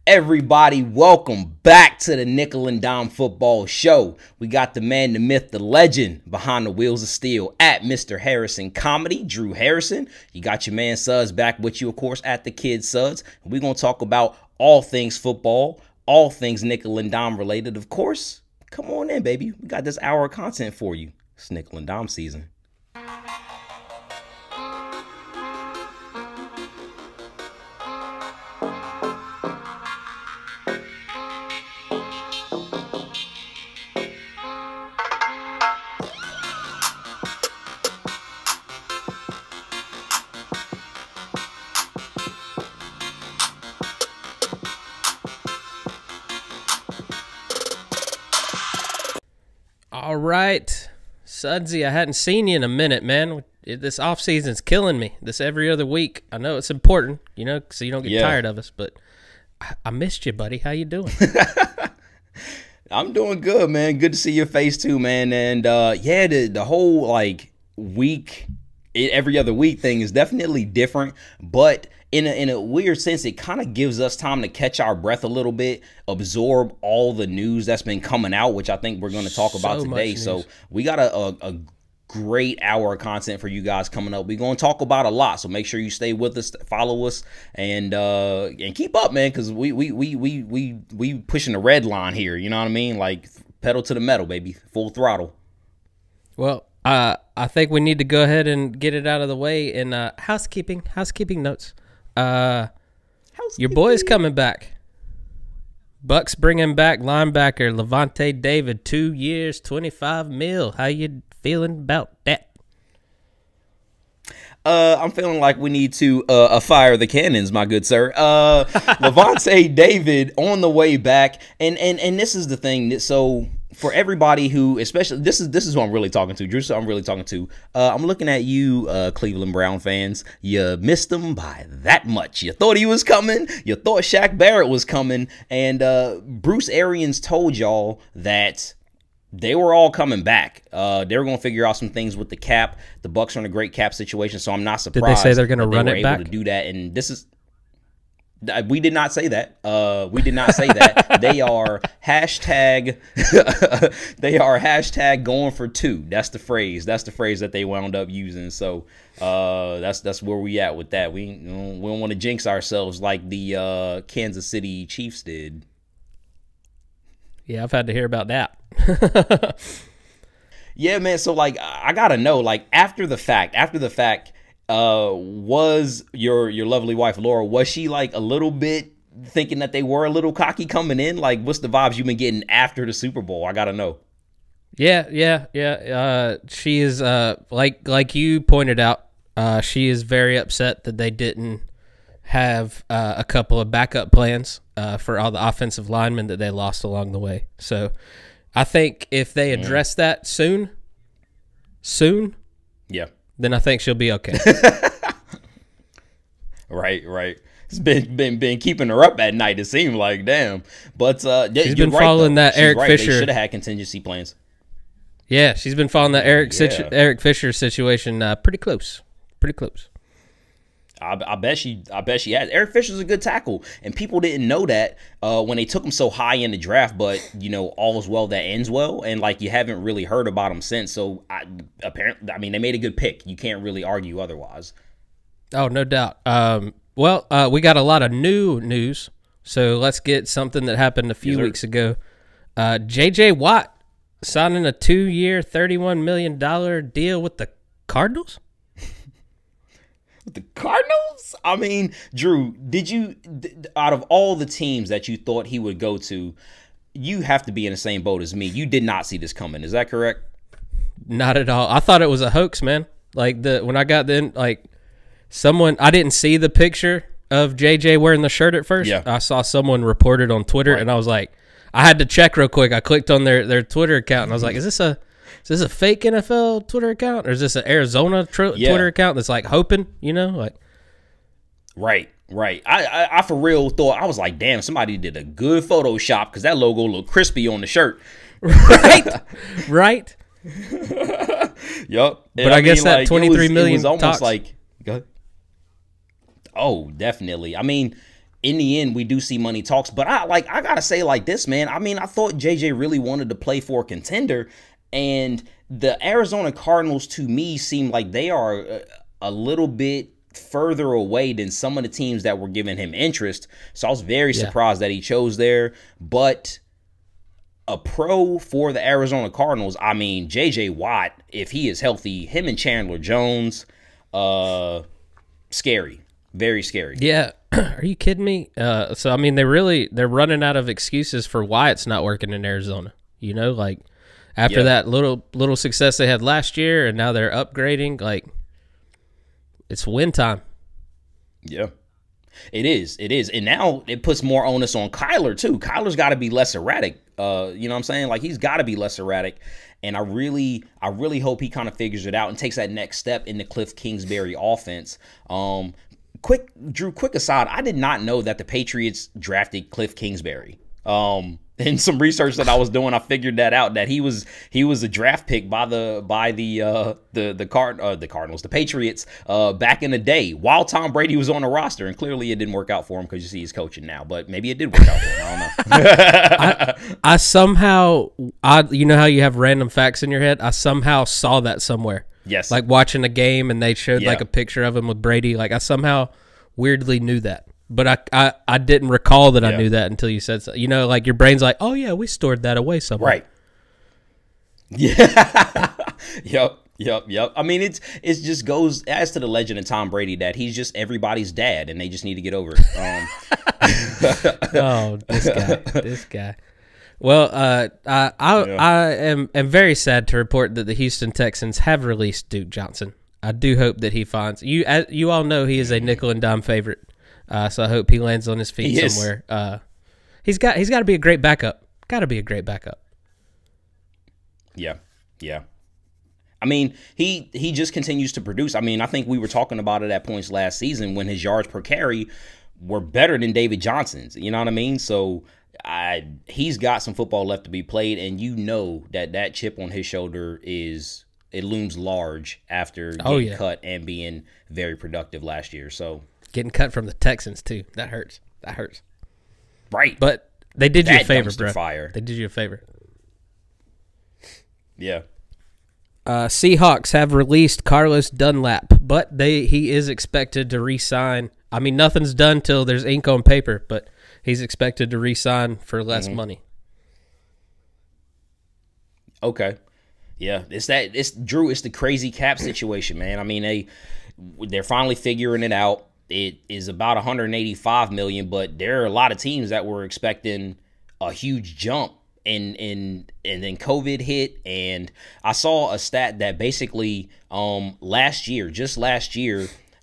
Everybody, welcome back to the Nickel and Dime Football Show. We got the man, the myth, the legend behind the wheels of steel at Mr. Harrison Comedy, Drew Harrison. You got your man Suds back with you, of course, at the Kid Suds. We're going to talk about all things football, all things Nickel and Dime related, of course. Come on in, baby. We got this hour of content for you. It's Nickel and Dime season. All right, Sudsy, I hadn't seen you in a minute, man. This off-season's killing me. This every other week. I know it's important, you know, so you don't get tired of us, but I missed you, buddy. How you doing? I'm doing good, man. Good to see your face too, man. And yeah, the whole like week, every other week thing is definitely different, but in a weird sense, it kind of gives us time to catch our breath a little bit, absorb all the news that's been coming out, which I think we're going to talk about today. So we got a great hour of content for you guys coming up. We're going to talk about a lot, so make sure you stay with us, follow us, and keep up, man, because we pushing the red line here. You know what I mean? Like pedal to the metal, baby, full throttle. Well, I think we need to go ahead and get it out of the way. And housekeeping notes. Your boy's coming back. Bucks bringing back linebacker Levante David, 2 years, $25 million. How you feeling about that? I'm feeling like we need to fire the cannons, my good sir. Levante David on the way back, and this is the thing. So for everybody who, especially this is who I'm really talking to, Drew. So I'm really talking to. I'm looking at you, Cleveland Brown fans. You missed him by that much. You thought he was coming. You thought Shaq Barrett was coming, and Bruce Arians told y'all that they were all coming back. They were going to figure out some things with the cap. The Bucks are in a great cap situation, so I'm not surprised. Did they say they're going to run it back? Able to do that, and this is. We did not say that. We did not say that. They are hashtag. They are hashtag going for two. That's the phrase. That's the phrase that they wound up using. So that's where we at with that. We don't want to jinx ourselves like the Kansas City Chiefs did. Yeah, I've had to hear about that. Yeah, man. So like, I gotta know, like after the fact, was your lovely wife Laura, was she like a little bit thinking that they were a little cocky coming in? Like, what's the vibes you've been getting after the Super Bowl? I gotta know. Yeah. She is like you pointed out. She is very upset that they didn't have a couple of backup plans for all the offensive linemen that they lost along the way. So I think if they address that soon, yeah, then I think she'll be okay. Right. It's been keeping her up at night. It seemed like, damn. But she's been following that Eric Fisher. They should have had contingency plans. Yeah, she's been following that Eric Fisher situation pretty close. I bet she has. Eric Fisher's a good tackle, and people didn't know that when they took him so high in the draft. But you know, all is well that ends well, and like you haven't really heard about him since. So apparently, I mean, they made a good pick. You can't really argue otherwise. Oh, no doubt. Well, we got a lot of new news, so let's get something that happened a few weeks ago. J.J. Watt signing a 2-year, $31 million deal with the Cardinals. The Cardinals? I mean, Drew, did you, out of all the teams that you thought he would go to, you have to be in the same boat as me. You did not see this coming. Is that correct? Not at all. I thought it was a hoax, man. Like when I got in, like I didn't see the picture of JJ wearing the shirt at first. Yeah. I saw someone report it on Twitter, and I was like, I had to check real quick. I clicked on their Twitter account, and I was like, is this a fake NFL Twitter account, or is this an Arizona Twitter account that's like hoping, you know, like? Right. I for real thought, I was like, damn, somebody did a good Photoshop because that logo looked crispy on the shirt. Right. Yup. But I guess that 23 million was almost talks. like, go ahead. Oh, definitely. I mean, in the end, we do see money talks. But I gotta say like this, man. I mean, I thought JJ really wanted to play for a contender, and the Arizona Cardinals to me seem like they are a little bit further away than some of the teams that were giving him interest. So I was very surprised that he chose there. But a pro for the Arizona Cardinals, I mean, JJ Watt, if he is healthy, him and Chandler Jones, scary. Very scary. Yeah. Are you kidding me? So, I mean, they're running out of excuses for why it's not working in Arizona. You know, like after that little success they had last year and now they're upgrading, like it's win time. Yeah. It is. And now it puts more onus on Kyler, too. Kyler's got to be less erratic. You know what I'm saying? Like, he's got to be less erratic. And I really hope he kind of figures it out and takes that next step in the Cliff Kingsbury offense. Quick aside, I did not know that the Patriots drafted Cliff Kingsbury. In some research that I was doing, I figured that out, that he was a draft pick by the Cardinals, the Patriots, back in the day while Tom Brady was on the roster, and clearly it didn't work out for him because you see he's coaching now, but maybe it did work out for him. I don't know. I somehow, you know how you have random facts in your head? I somehow saw that somewhere. Yes. Like watching a game and they showed like a picture of him with Brady. Like I somehow weirdly knew that. But I didn't recall that I knew that until you said so. You know, like your brain's like, oh, yeah, we stored that away somewhere. Right. Yeah. Yep. I mean, it just goes as to the legend of Tom Brady that he's just everybody's dad and they just need to get over it. Oh, this guy. Well, I am very sad to report that the Houston Texans have released Duke Johnson. I do hope that he finds you all know he is a nickel and dime favorite. So I hope he lands on his feet somewhere. He's got to be a great backup. Got to be a great backup. Yeah. I mean, he just continues to produce. I mean, I think we were talking about it at points last season when his yards per carry were better than David Johnson's. You know what I mean? So he's got some football left to be played, and you know that chip on his shoulder it looms large after getting cut and being very productive last year. So. Getting cut from the Texans, too. That hurts. Right. But they did you a favor, bro. Fire. They did you a favor. Yeah. Seahawks have released Carlos Dunlap, but he is expected to re-sign. I mean, nothing's done till there's ink on paper, but he's expected to re-sign for less money. Okay. Yeah. It's Drew, it's the crazy cap situation, man. I mean, they're finally figuring it out. It is about $185 million, but there are a lot of teams that were expecting a huge jump, and then COVID hit, and I saw a stat that basically last year,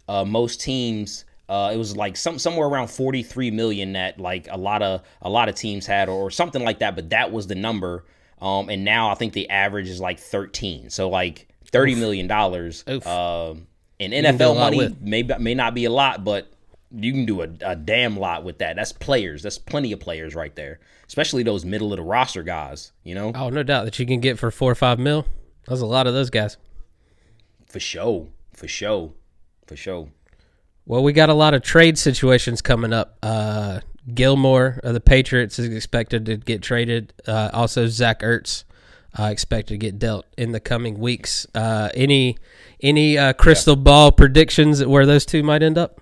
most teams it was like somewhere around 43 million that like a lot of teams had or something like that, but that was the number, and now I think the average is like 13, so like $30 million. And NFL money may not be a lot, but you can do a damn lot with that. That's players. That's plenty of players right there, especially those middle of the roster guys, you know? Oh, no doubt that you can get for $4 or $5 mil. There's a lot of those guys. For sure. Well, we got a lot of trade situations coming up. Gilmore of the Patriots is expected to get traded. Also, Zach Ertz expected to get dealt in the coming weeks. Any crystal ball predictions where those two might end up?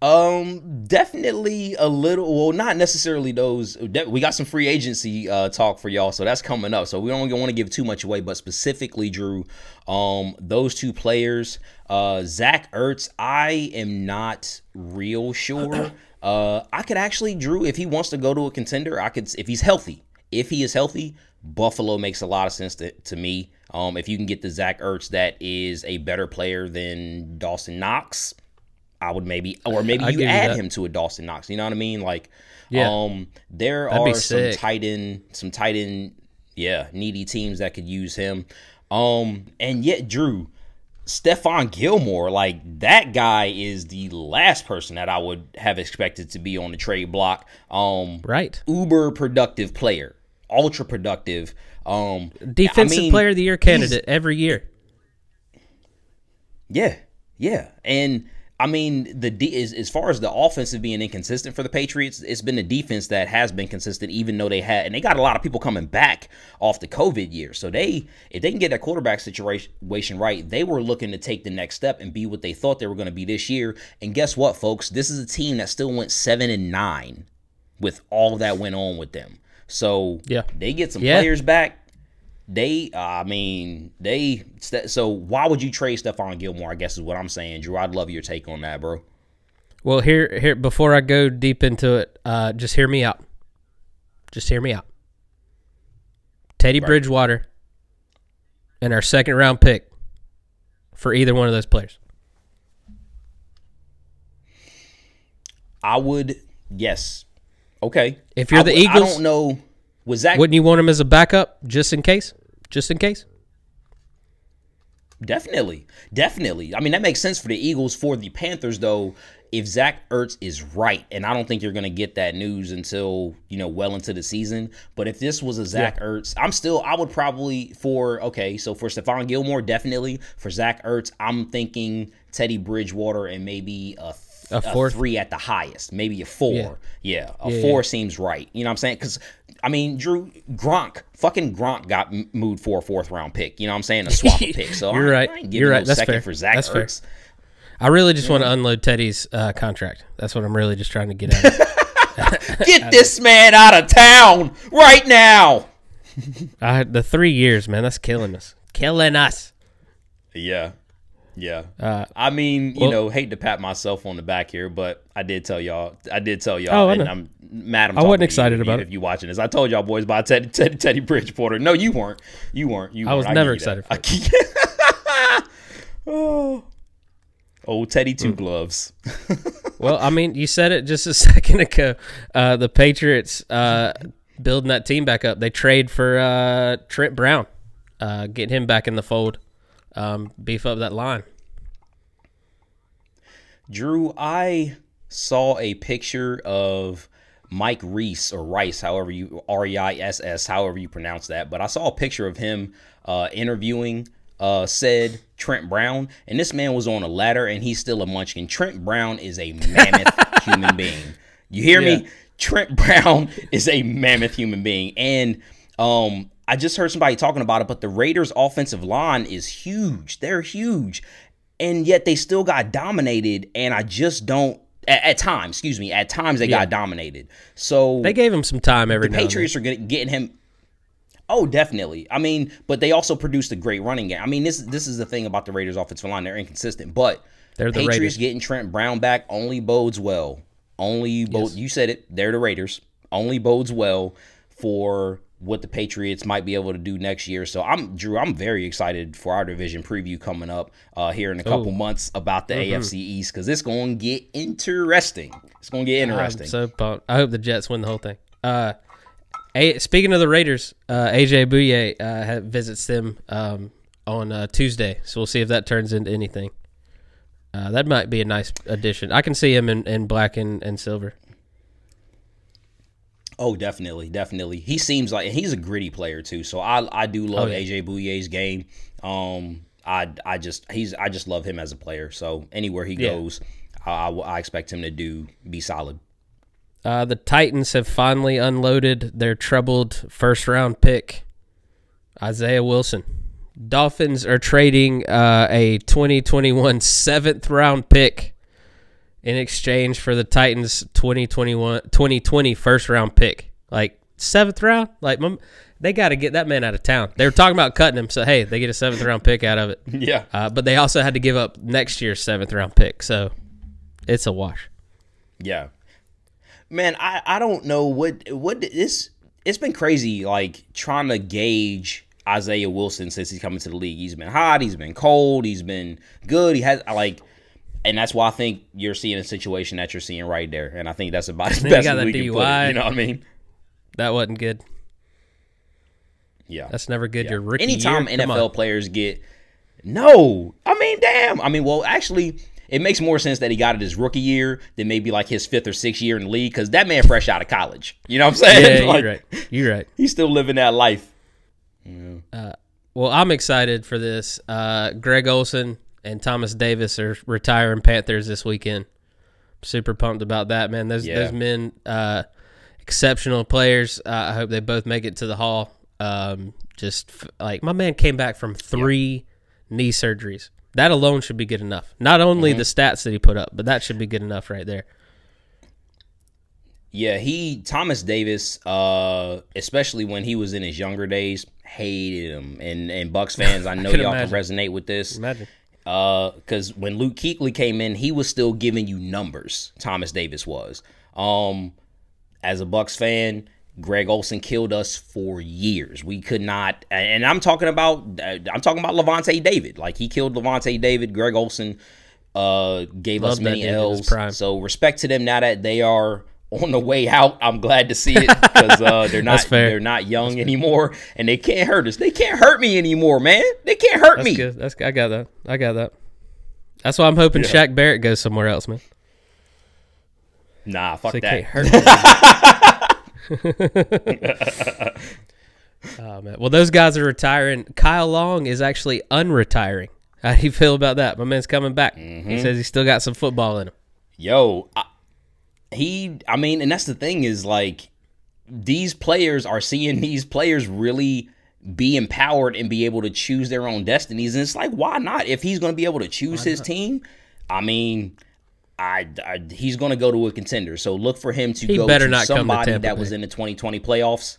Definitely a little. Well, not necessarily those. We got some free agency talk for y'all, so that's coming up. So we don't want to give too much away, but specifically, Drew, those two players, Zach Ertz, I am not real sure. I could actually, Drew, if he wants to go to a contender, if he's healthy. If he is healthy, Buffalo makes a lot of sense to me. If you can get the Zach Ertz that is a better player than Dawson Knox, I would maybe you add him to a Dawson Knox. You know what I mean? Like, there are some tight end, needy teams that could use him. And yet, Drew, Stephon Gilmore, like that guy is the last person that I would have expected to be on the trade block. Right. Uber productive player, ultra productive. Defensive player of the year candidate every year. Yeah. And I mean, as far as the offensive being inconsistent for the Patriots, it's been the defense that has been consistent, even though they got a lot of people coming back off the COVID year. So if they can get that quarterback situation right, they were looking to take the next step and be what they thought they were going to be this year. And guess what, folks? This is a team that still went 7-9 with all that went on with them. So they get some players back. So why would you trade Stephon Gilmore, I guess is what I'm saying, Drew. I'd love your take on that, bro. Well, here before I go deep into it, just hear me out. Teddy Bridgewater and our second-round pick for either one of those players. I would, yes. Okay. If you're the Eagles, I don't know. Wouldn't you want him as a backup just in case? Just in case? Definitely. I mean, that makes sense for the Eagles. For the Panthers, though, if Zach Ertz is right, and I don't think you're going to get that news until, well into the season, but if this was a Zach Ertz, I would probably for Stephon Gilmore, definitely. For Zach Ertz, I'm thinking Teddy Bridgewater and maybe a 3 at the highest, maybe a 4. Yeah, a 4 seems right. You know what I'm saying? Because, I mean, Drew, fucking Gronk got moved for a 4th-round pick. You know what I'm saying? A swap pick. So you're right. You're right. That's second fair. For Zach That's Ertz. Fair. I really just want to unload Teddy's contract. That's what I'm really just trying to get at. Get this man out of town right now. The 3 years, man, that's killing us. Yeah. I mean, hate to pat myself on the back here, but I did tell y'all, and I'm mad. I wasn't excited about it. If you watching this, I told y'all boys about Teddy Bridgewater. No, you weren't. I was never excited for it. Old Teddy Two Gloves. Well, I mean, you said it just a second ago. The Patriots building that team back up. They trade for Trent Brown, get him back in the fold. Beef up that line. Drew, I saw a picture of Mike Reis, or Rice, R-E-I-S-S, however you pronounce that. But I saw a picture of him interviewing said Trent Brown, and this man was on a ladder, and he's still a munchkin. Trent Brown is a mammoth human being. You hear me? Trent Brown is a mammoth human being. And I just heard somebody talking about it, but the Raiders' offensive line is huge. They're huge. And yet they still got dominated, and I just don't – at times they got dominated. So they gave him some time every now and then. The Patriots are getting him – oh, definitely. I mean, but they also produced a great running game. I mean, this is the thing about the Raiders' offensive line. They're inconsistent. But they're the Patriots Raiders. Getting Trent Brown back only bodes well. You said it. They're the Raiders. Only bodes well for – what the Patriots might be able to do next year. So I'm very excited for our division preview coming up here in a couple months about the AFC East, because it's going to get interesting. I'm so pumped. I hope the Jets win the whole thing. Speaking of the Raiders, AJ Bouye visits them on Tuesday, so we'll see if that turns into anything. That might be a nice addition. I can see him in black and silver. Oh, definitely. He seems like he's a gritty player too. So I do love AJ Bouye's game. I just love him as a player. So anywhere he goes, I expect him to be solid. The Titans have finally unloaded their troubled first-round pick, Isaiah Wilson. Dolphins are trading a 2021 7th-round pick in exchange for the Titans' 2020 first-round pick. Like, 7th round? Like, they got to get that man out of town. They were talking about cutting him, so, hey, they get a 7th-round pick out of it. Yeah. But they also had to give up next year's 7th-round pick, so it's a wash. Yeah. Man, I don't know what this. It's been crazy, like, trying to gauge Isaiah Wilson since he's coming to the league. He's been hot. He's been cold. He's been good. He has, like... And that's why I think you're seeing a situation that you're seeing right there. And I think that's about as best as we can put it. You know what I mean? That wasn't good. Yeah. That's never good. Yeah. Your rookie Anytime year, NFL players get... No. I mean, damn. I mean, well, actually, it makes more sense that he got it his rookie year than maybe like his 5th or 6th year in the league, because that man fresh out of college. You know what I'm saying? Yeah, like, you're right. He's still living that life. Well, I'm excited for this. Gregg Olsen and Thomas Davis are retiring Panthers this weekend. Super pumped about that, man. Those men, exceptional players. I hope they both make it to the Hall. Like my man came back from 3 knee surgeries. That alone should be good enough. Not only the stats that he put up, but that should be good enough right there. Yeah, Thomas Davis, especially when he was in his younger days, hated him. And Bucs fans, I know y'all can resonate with this. Imagine. Because when Luke Kuechly came in, he was still giving you numbers. Thomas Davis was. As a Bucs fan, Gregg Olsen killed us for years. We could not, and I'm talking about Levante David. Like he killed Levante David. Gregg Olsen gave us many L's. So respect to them now that they are on the way out. I'm glad to see it because they're not young anymore, and they can't hurt us. They can't hurt me anymore, man. They can't hurt me. Good. I got that. That's why I'm hoping Shaq Barrett goes somewhere else, man. Nah, fuck so that. Can't hurt Oh man. Well, those guys are retiring. Kyle Long is actually unretiring. How do you feel about that? My man's coming back. He says he's still got some football in him. Yo, and that's the thing is, like, these players are seeing these players really be empowered and be able to choose their own destinies. And it's like, why not? If he's going to be able to choose his team, I mean, he's going to go to a contender. So look for him to go to somebody that was in the 2020 playoffs.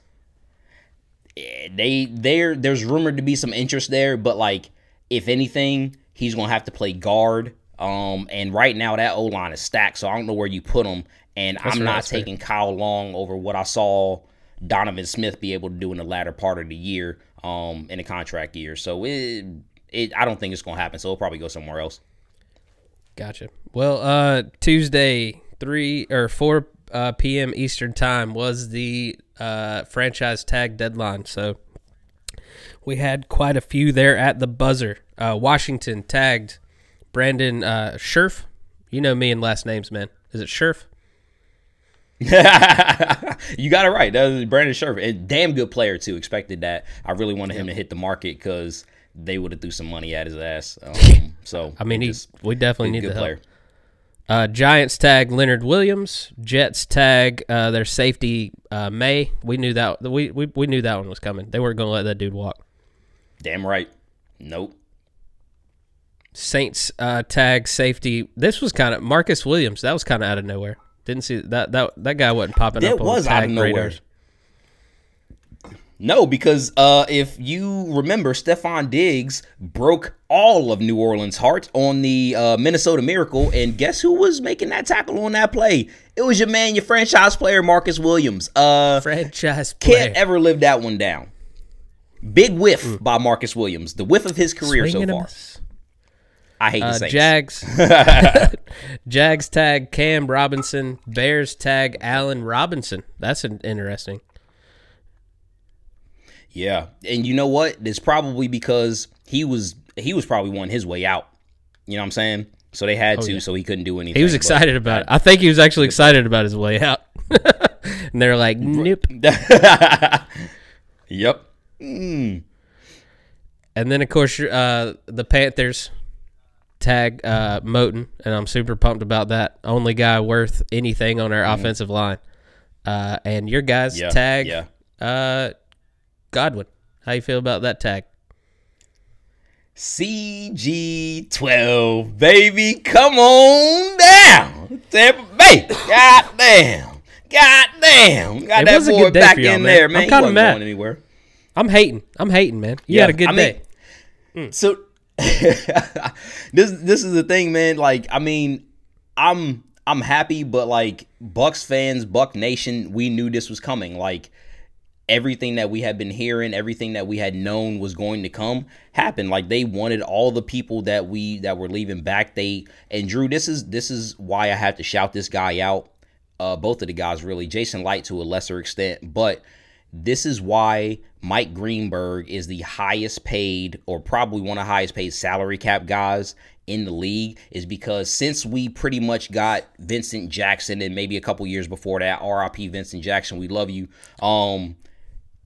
There's rumored to be some interest there, but, like, if anything, he's going to have to play guard. And right now that O-line is stacked, so I don't know where you put him. And I'm not taking Kyle Long over what I saw Donovan Smith be able to do in the latter part of the year, in a contract year. So I don't think it's going to happen. So it'll probably go somewhere else. Gotcha. Well, Tuesday, 3 or 4 p.m. Eastern time was the franchise tag deadline. So we had quite a few there at the buzzer. Washington tagged Brandon Scherf. You know me and last names, man. Is it Scherf? You got it right. That was Brandon Scherf. A damn good player, too. Expected that. I really wanted him to hit the market because they would have threw some money at his ass. So I mean, we definitely need the help. Giants tag Leonard Williams. Jets tag their safety May. We knew that we knew that one was coming. They weren't going to let that dude walk. Damn right. Nope. Saints tag safety. This was kind of Marcus Williams. That was kind of out of nowhere. Didn't see that guy wasn't popping up. It was out of nowhere. Radars. No, because if you remember, Stephon Diggs broke all of New Orleans' heart on the Minnesota Miracle, and guess who was making that tackle on that play? It was your man, your franchise player, Marcus Williams. Franchise player. Can't ever live that one down. Big whiff by Marcus Williams. The whiff of his career so far. I hate the Saints. Jags tag Cam Robinson. Bears tag Allen Robinson. That's interesting. Yeah, and you know what? It's probably because he was probably wanting his way out. You know what I'm saying? So they had to, so he couldn't do anything. He was excited about it. I think he was actually excited about his way out. And they're like, nope. Yep. And then, of course, the Panthers tag Moten, and I'm super pumped about that. Only guy worth anything on our offensive line. And your guys tag Godwin. How you feel about that tag? CG12, baby, come on down. Tampa Bay. Goddamn. Got that boy back in there, man. I'm kind of mad. Going anywhere. I'm hating, man. You had a good day. So this is the thing, man. Like, I mean, I'm happy, but like Bucs fans, Buck Nation, we knew this was coming. Like, everything that we had been hearing, everything that we had known was going to come happened. Like, they wanted all the people that were leaving back. And Drew, this is why I had to shout this guy out. Both of the guys, really. Jason Light to a lesser extent, but this is why Mike Greenberg is the highest paid, or probably one of the highest paid salary cap guys in the league, is because since we pretty much got Vincent Jackson, and maybe a couple years before that, RIP Vincent Jackson, we love you.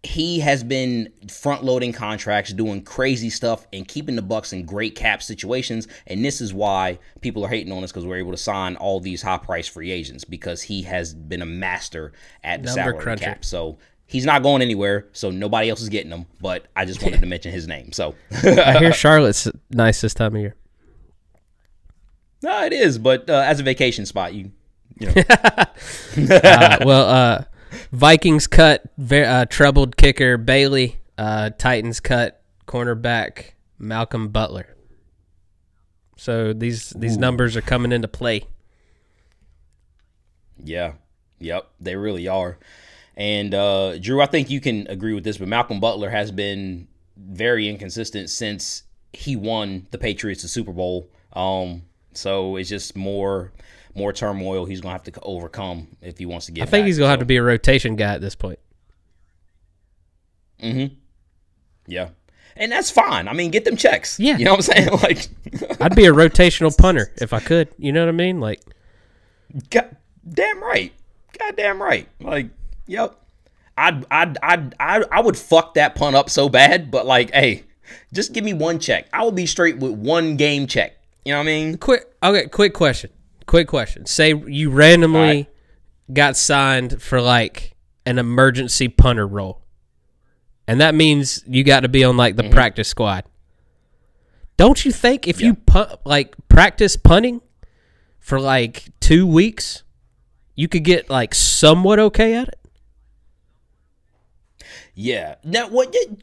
he has been front-loading contracts, doing crazy stuff, and keeping the Bucs in great cap situations. And this is why people are hating on us, because we're able to sign all these high-priced free agents, because he has been a master at the salary cap. So he's not going anywhere, so nobody else is getting him. But I just wanted to mention his name. So I hear Charlotte's nice this time of year. No, it is, but as a vacation spot, you know. Vikings cut troubled kicker Bailey. Titans cut cornerback Malcolm Butler. So these numbers are coming into play. Yeah. Yep, they really are. And Drew, I think you can agree with this, but Malcolm Butler has been very inconsistent since he won the Patriots the Super Bowl. So it's just more turmoil he's going to have to overcome if he wants to get back. I think he's going to have to be a rotation guy at this point. Mm-hmm. Yeah. And that's fine. I mean, get them checks. Yeah. You know what I'm saying? Like, I'd be a rotational punter if I could. You know what I mean? Like, damn right. Goddamn right. Like, yep. I would fuck that punt up so bad, but like, hey, just give me one check. I will be straight with one game check. You know what I mean? Quick question. Say you randomly got signed for like an emergency punter role. And that means you got to be on like the practice squad. Don't you think if you practice punting for like 2 weeks, you could get like somewhat okay at it? Yeah. Now,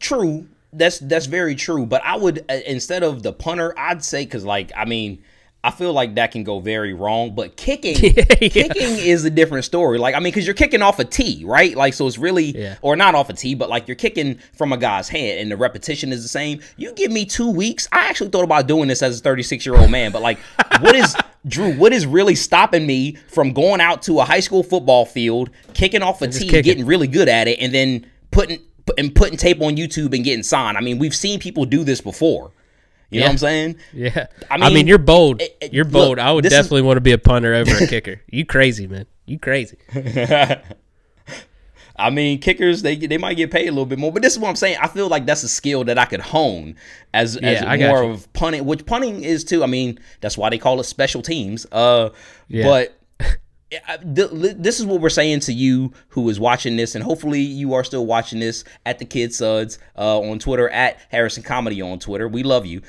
true. That's very true. But I would, instead of the punter, I'd say, because like, I mean, I feel like that can go very wrong, but kicking is a different story. Like, I mean, because you're kicking off a tee, right? Like, so it's really, or not off a tee, but like you're kicking from a guy's hand and the repetition is the same. You give me 2 weeks. I actually thought about doing this as a 36-year-old man, but like, Drew, what is really stopping me from going out to a high school football field, kicking off a tee, getting really good at it, and then putting tape on YouTube and getting signed? I mean, we've seen people do this before. You know what I'm saying? Yeah. I mean, you're bold. You're bold. Look, I would definitely want to be a punter over a kicker. You crazy, man. You crazy. I mean, kickers, they might get paid a little bit more, but this is what I'm saying. I feel like that's a skill that I could hone as more of punting, which punting is too. I mean, that's why they call it special teams. But this is what we're saying to you who is watching this, and hopefully you are still watching this at the Kid Suds on Twitter, at Harrison Comedy on Twitter. We love you.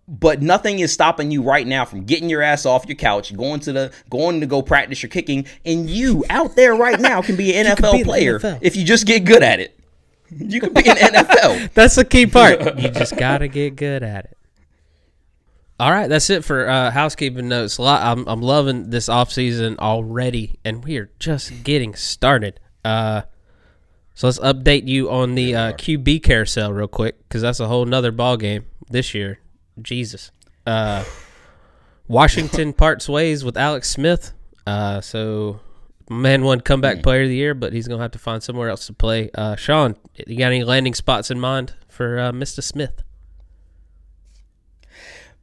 But nothing is stopping you right now from getting your ass off your couch, going to go practice your kicking, and you out there right now can be an NFL player if you just get good at it. You can be an NFL. That's the key part. You just gotta get good at it. All right, that's it for housekeeping notes. I'm loving this offseason already, and we are just getting started. So let's update you on the QB carousel real quick, because that's a whole nother ball game this year. Jesus. Washington parts ways with Alex Smith. So man won comeback player of the year, but he's going to have to find somewhere else to play. Shawn, you got any landing spots in mind for Mr. Smith?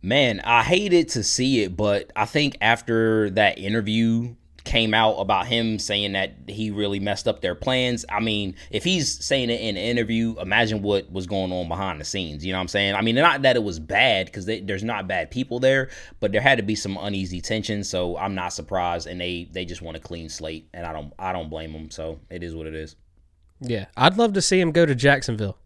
Man, I hated to see it, but I think after that interview came out about him saying that he really messed up their plans, I mean, if he's saying it in an interview, imagine what was going on behind the scenes. You know what I'm saying? I mean, not that it was bad, because there's not bad people there, but there had to be some uneasy tension, so I'm not surprised, and they just want a clean slate, and I don't blame them, so it is what it is. Yeah. I'd love to see him go to Jacksonville.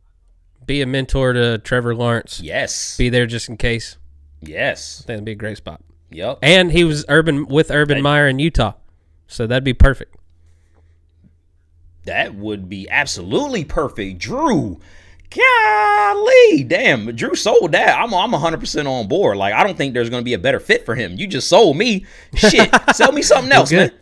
Be a mentor to Trevor Lawrence. Yes. Be there just in case. Yes. I think that'd be a great spot. Yep. And he was Urban Meyer in Utah, so that'd be perfect. That would be absolutely perfect. Drew, golly, damn, Drew sold that. I'm 100% on board. Like, I don't think there's going to be a better fit for him. You just sold me. Shit, sell me something else, man.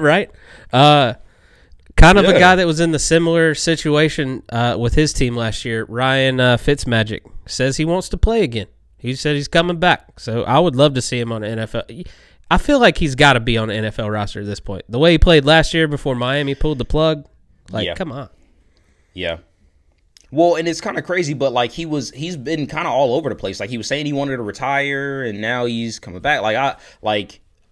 Right? Kind of a guy that was in the similar situation with his team last year, Ryan Fitzmagic, says he wants to play again. He said he's coming back. So I would love to see him on the NFL. I feel like he's got to be on the NFL roster at this point. The way he played last year before Miami pulled the plug, come on. Yeah. Well, and it's kind of crazy, but like he's been kind of all over the place. Like, he was saying he wanted to retire, and now he's coming back.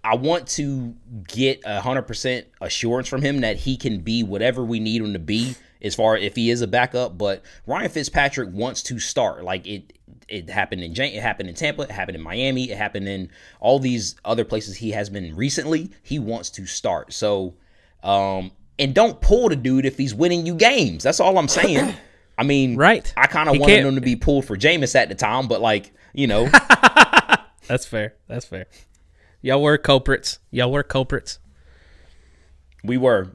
I I want to get 100% assurance from him that he can be whatever we need him to be as far as if he is a backup. But Ryan Fitzpatrick wants to start. Like it happened in Tampa, it happened in Miami, it happened in all these other places he has been recently. He wants to start. So, and don't pull the dude if he's winning you games. That's all I'm saying. I mean, right. I kind of wanted him to be pulled for Jameis at the time, but like, you know. That's fair. That's fair. Y'all were culprits. Y'all were culprits. We were.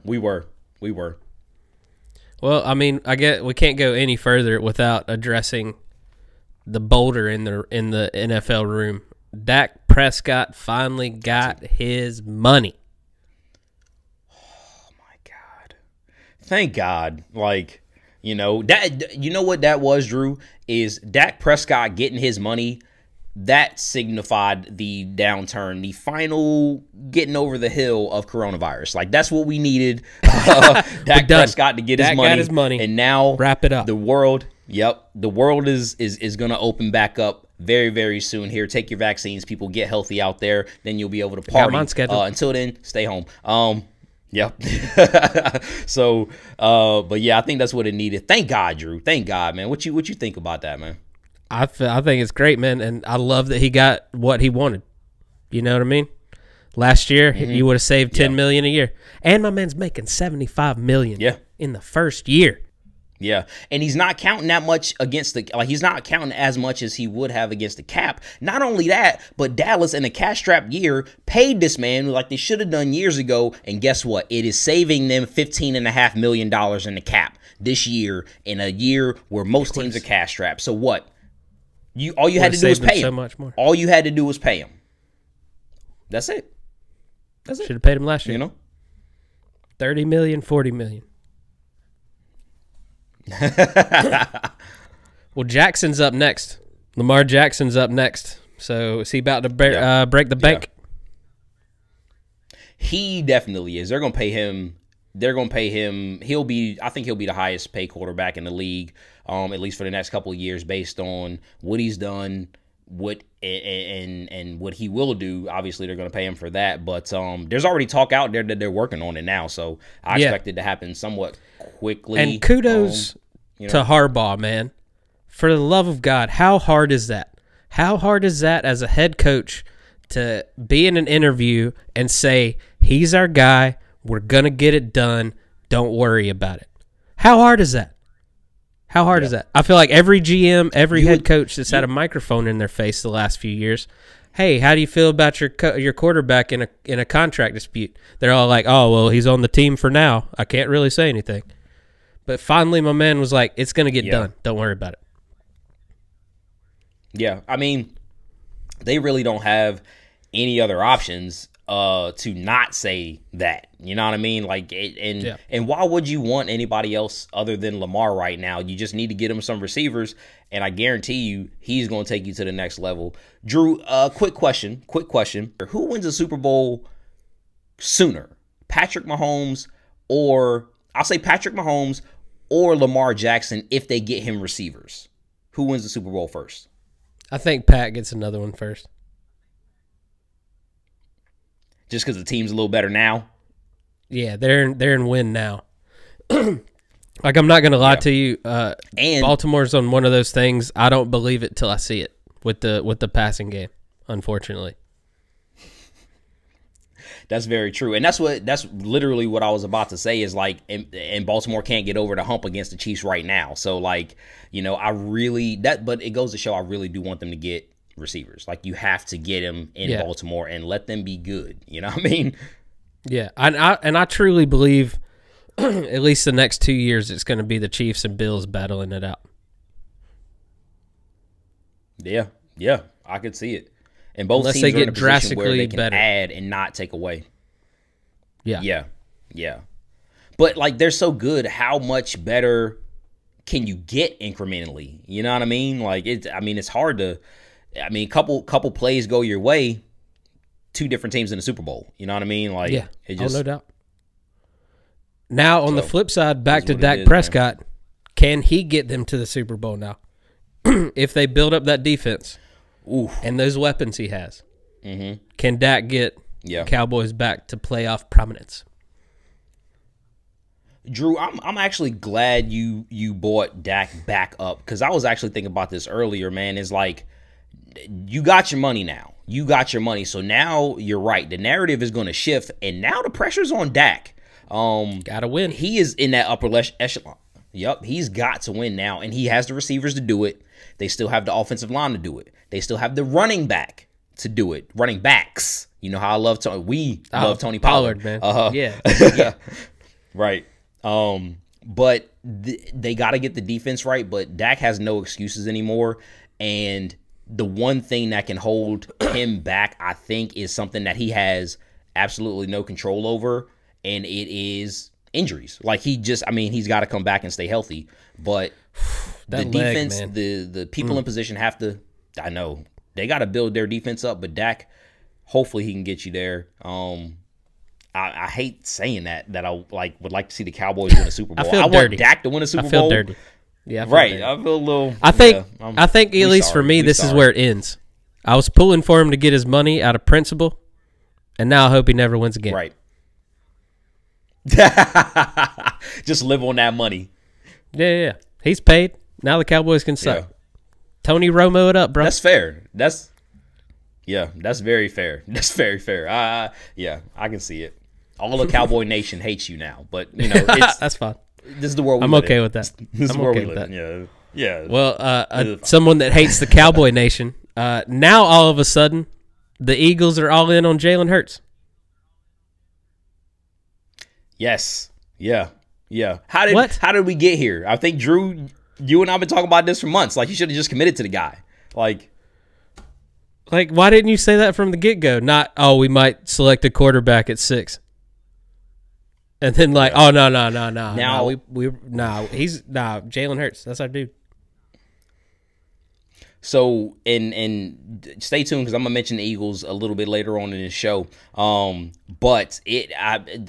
Well, I mean, I get we can't go any further without addressing the boulder in the NFL room. Dak Prescott finally got his money. Oh my God! Thank God! Like, you know that. You know what that was, Drew? Is Dak Prescott getting his money? That signified the downturn, the final getting over the hill of coronavirus. Like, that's what we needed. Dak Prescott to get his money. And now wrap it up. The world is going to open back up very, very soon here. Take your vaccines, people. Get healthy out there. Then you'll be able to party. Got mine scheduled. Until then, stay home. Yep. So, but yeah, I think that's what it needed. Thank God, Drew. Thank God, man. What you think about that, man? I think it's great, man, and I love that he got what he wanted. You know what I mean? Last year, you would have saved $10 million a year, and my man's making $75 million. In the first year. Yeah, and he's not counting that much against he's not counting as much as he would have against the cap. Not only that, but Dallas in a cash-strapped year paid this man like they should have done years ago, and guess what? It is saving them $15.5 million in the cap this year in a year where most teams are cash-strapped. So what? All you had to do was pay him. So much more. All you had to do was pay him. That's it. Should have paid him last year. You know, $30 million, $40 million. Well, Jackson's up next. Lamar Jackson's up next. So is he about to break the bank? He definitely is. They're going to pay him. I think he'll be the highest paid quarterback in the league, at least for the next couple of years, based on what he's done, and what he will do. Obviously, they're going to pay him for that. But there's already talk out there that they're working on it now, so I expect it to happen somewhat quickly. And kudos to Harbaugh, man. For the love of God, how hard is that? How hard is that as a head coach to be in an interview and say, he's our guy, we're going to get it done, don't worry about it? How hard is that? How hard is that? I feel like every GM, every head coach that's had a microphone in their face the last few years, hey, how do you feel about your quarterback in a contract dispute? They're all like, oh, well, he's on the team for now. I can't really say anything. But finally, my man was like, it's going to get done. Don't worry about it. Yeah, I mean, they really don't have any other options to not say that. You know what I mean? Like, and why would you want anybody else other than Lamar right now? You just need to get him some receivers, and I guarantee you he's going to take you to the next level. Drew, quick question. Who wins the Super Bowl sooner? Patrick Mahomes or Lamar Jackson if they get him receivers? Who wins the Super Bowl first? I think Pat gets another one first. Just because the team's a little better now? Yeah, they're in win now. Like, I'm not going to lie to you. And Baltimore's on one of those things. I don't believe it till I see it with the passing game, unfortunately. That's very true. And that's literally what I was about to say is, like, and Baltimore can't get over the hump against the Chiefs right now. So, like, you know, but it goes to show I really do want them to get receivers. Like, you have to get them in Baltimore and let them be good. You know what I mean? Yeah. And I truly believe at least the next 2 years it's going to be the Chiefs and Bills battling it out. Yeah. Yeah. I could see it. And both unless teams they are in get a position where drastically they can better. add and not take away. Yeah. But, like, they're so good. How much better can you get incrementally? You know what I mean? Like, it's hard to. I mean, couple plays go your way. Two different teams in the Super Bowl. You know what I mean? Like, no doubt. Now, on the flip side, back to Dak Prescott, man. Can he get them to the Super Bowl now? If they build up that defense and those weapons he has, can Dak get Cowboys back to playoff prominence. Drew, I'm actually glad you brought Dak back up, because I was actually thinking about this earlier, man. Is like, you got your money now. You got your money. So now you're right. The narrative is going to shift, and now the pressure's on Dak. Gotta win. He is in that upper echelon. Yep, he's got to win now, and he has the receivers to do it. They still have the offensive line to do it. They still have the running back to do it. Running backs. You know how I love Tony. We love Tony Pollard, man. Yeah. Right. But they got to get the defense right. But Dak has no excuses anymore, and the one thing that can hold him back, I think, is something that he has absolutely no control over, and it is injuries. Like, he's got to come back and stay healthy. But the defense, the people in position have to, I know, they got to build their defense up. But Dak, hopefully he can get you there. I hate saying that I would like to see the Cowboys win a Super Bowl. I want Dak to win a Super Bowl. I feel dirty. Yeah, right. I feel a little. I think at least for me, this is where it ends. I was pulling for him to get his money out of principle, and now I hope he never wins again. Right. Just live on that money. Yeah. He's paid. Now the Cowboys can suck. Yeah. Tony Romo it up, bro. That's fair. That's very fair. That's very fair. I can see it. All the Cowboy Nation hates you now, but it's that's fine. This is the world. I'm okay with that. This is where we live. Yeah. Well, someone that hates the Cowboy Nation. Now all of a sudden, the Eagles are all in on Jalen Hurts. Yes. Yeah. How did we get here? I think, Drew, you and I have been talking about this for months. Like, you should have just committed to the guy. Like, why didn't you say that from the get-go? Not, we might select a quarterback at 6. And then no. Now Jalen Hurts. That's our dude. So, and stay tuned, because I'm gonna mention the Eagles a little bit later on in the show. But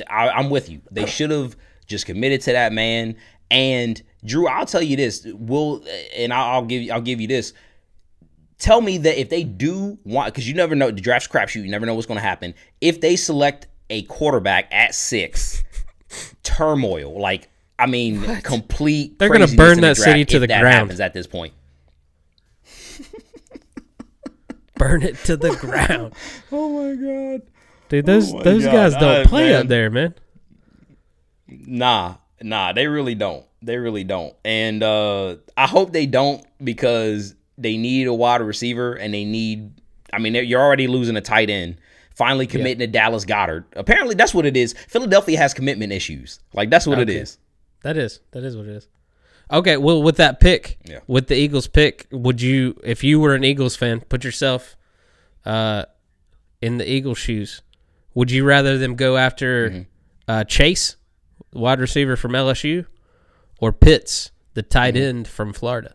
I'm with you. They should have just committed to that man. And Drew, I'll tell you this. I'll give you this. Tell me that if they do want, because you never know, the draft's crapshoot. You never know what's going to happen. If they select a quarterback at 6, turmoil. Like, complete. They're going to burn that city to the ground. Happens at this point. Burn it to the ground. Oh my God, dude! Those guys don't play up there, man. Nah, they really don't. And I hope they don't, because they need a wide receiver, and they need. You're already losing a tight end. Finally committing to Dallas Goedert. Apparently, that's what it is. Philadelphia has commitment issues. Like, that's what it is. That is what it is. Okay, well, with that pick, with the Eagles pick, would you, if you were an Eagles fan, put yourself in the Eagles' shoes, would you rather them go after Chase, wide receiver from LSU, or Pitts, the tight end from Florida?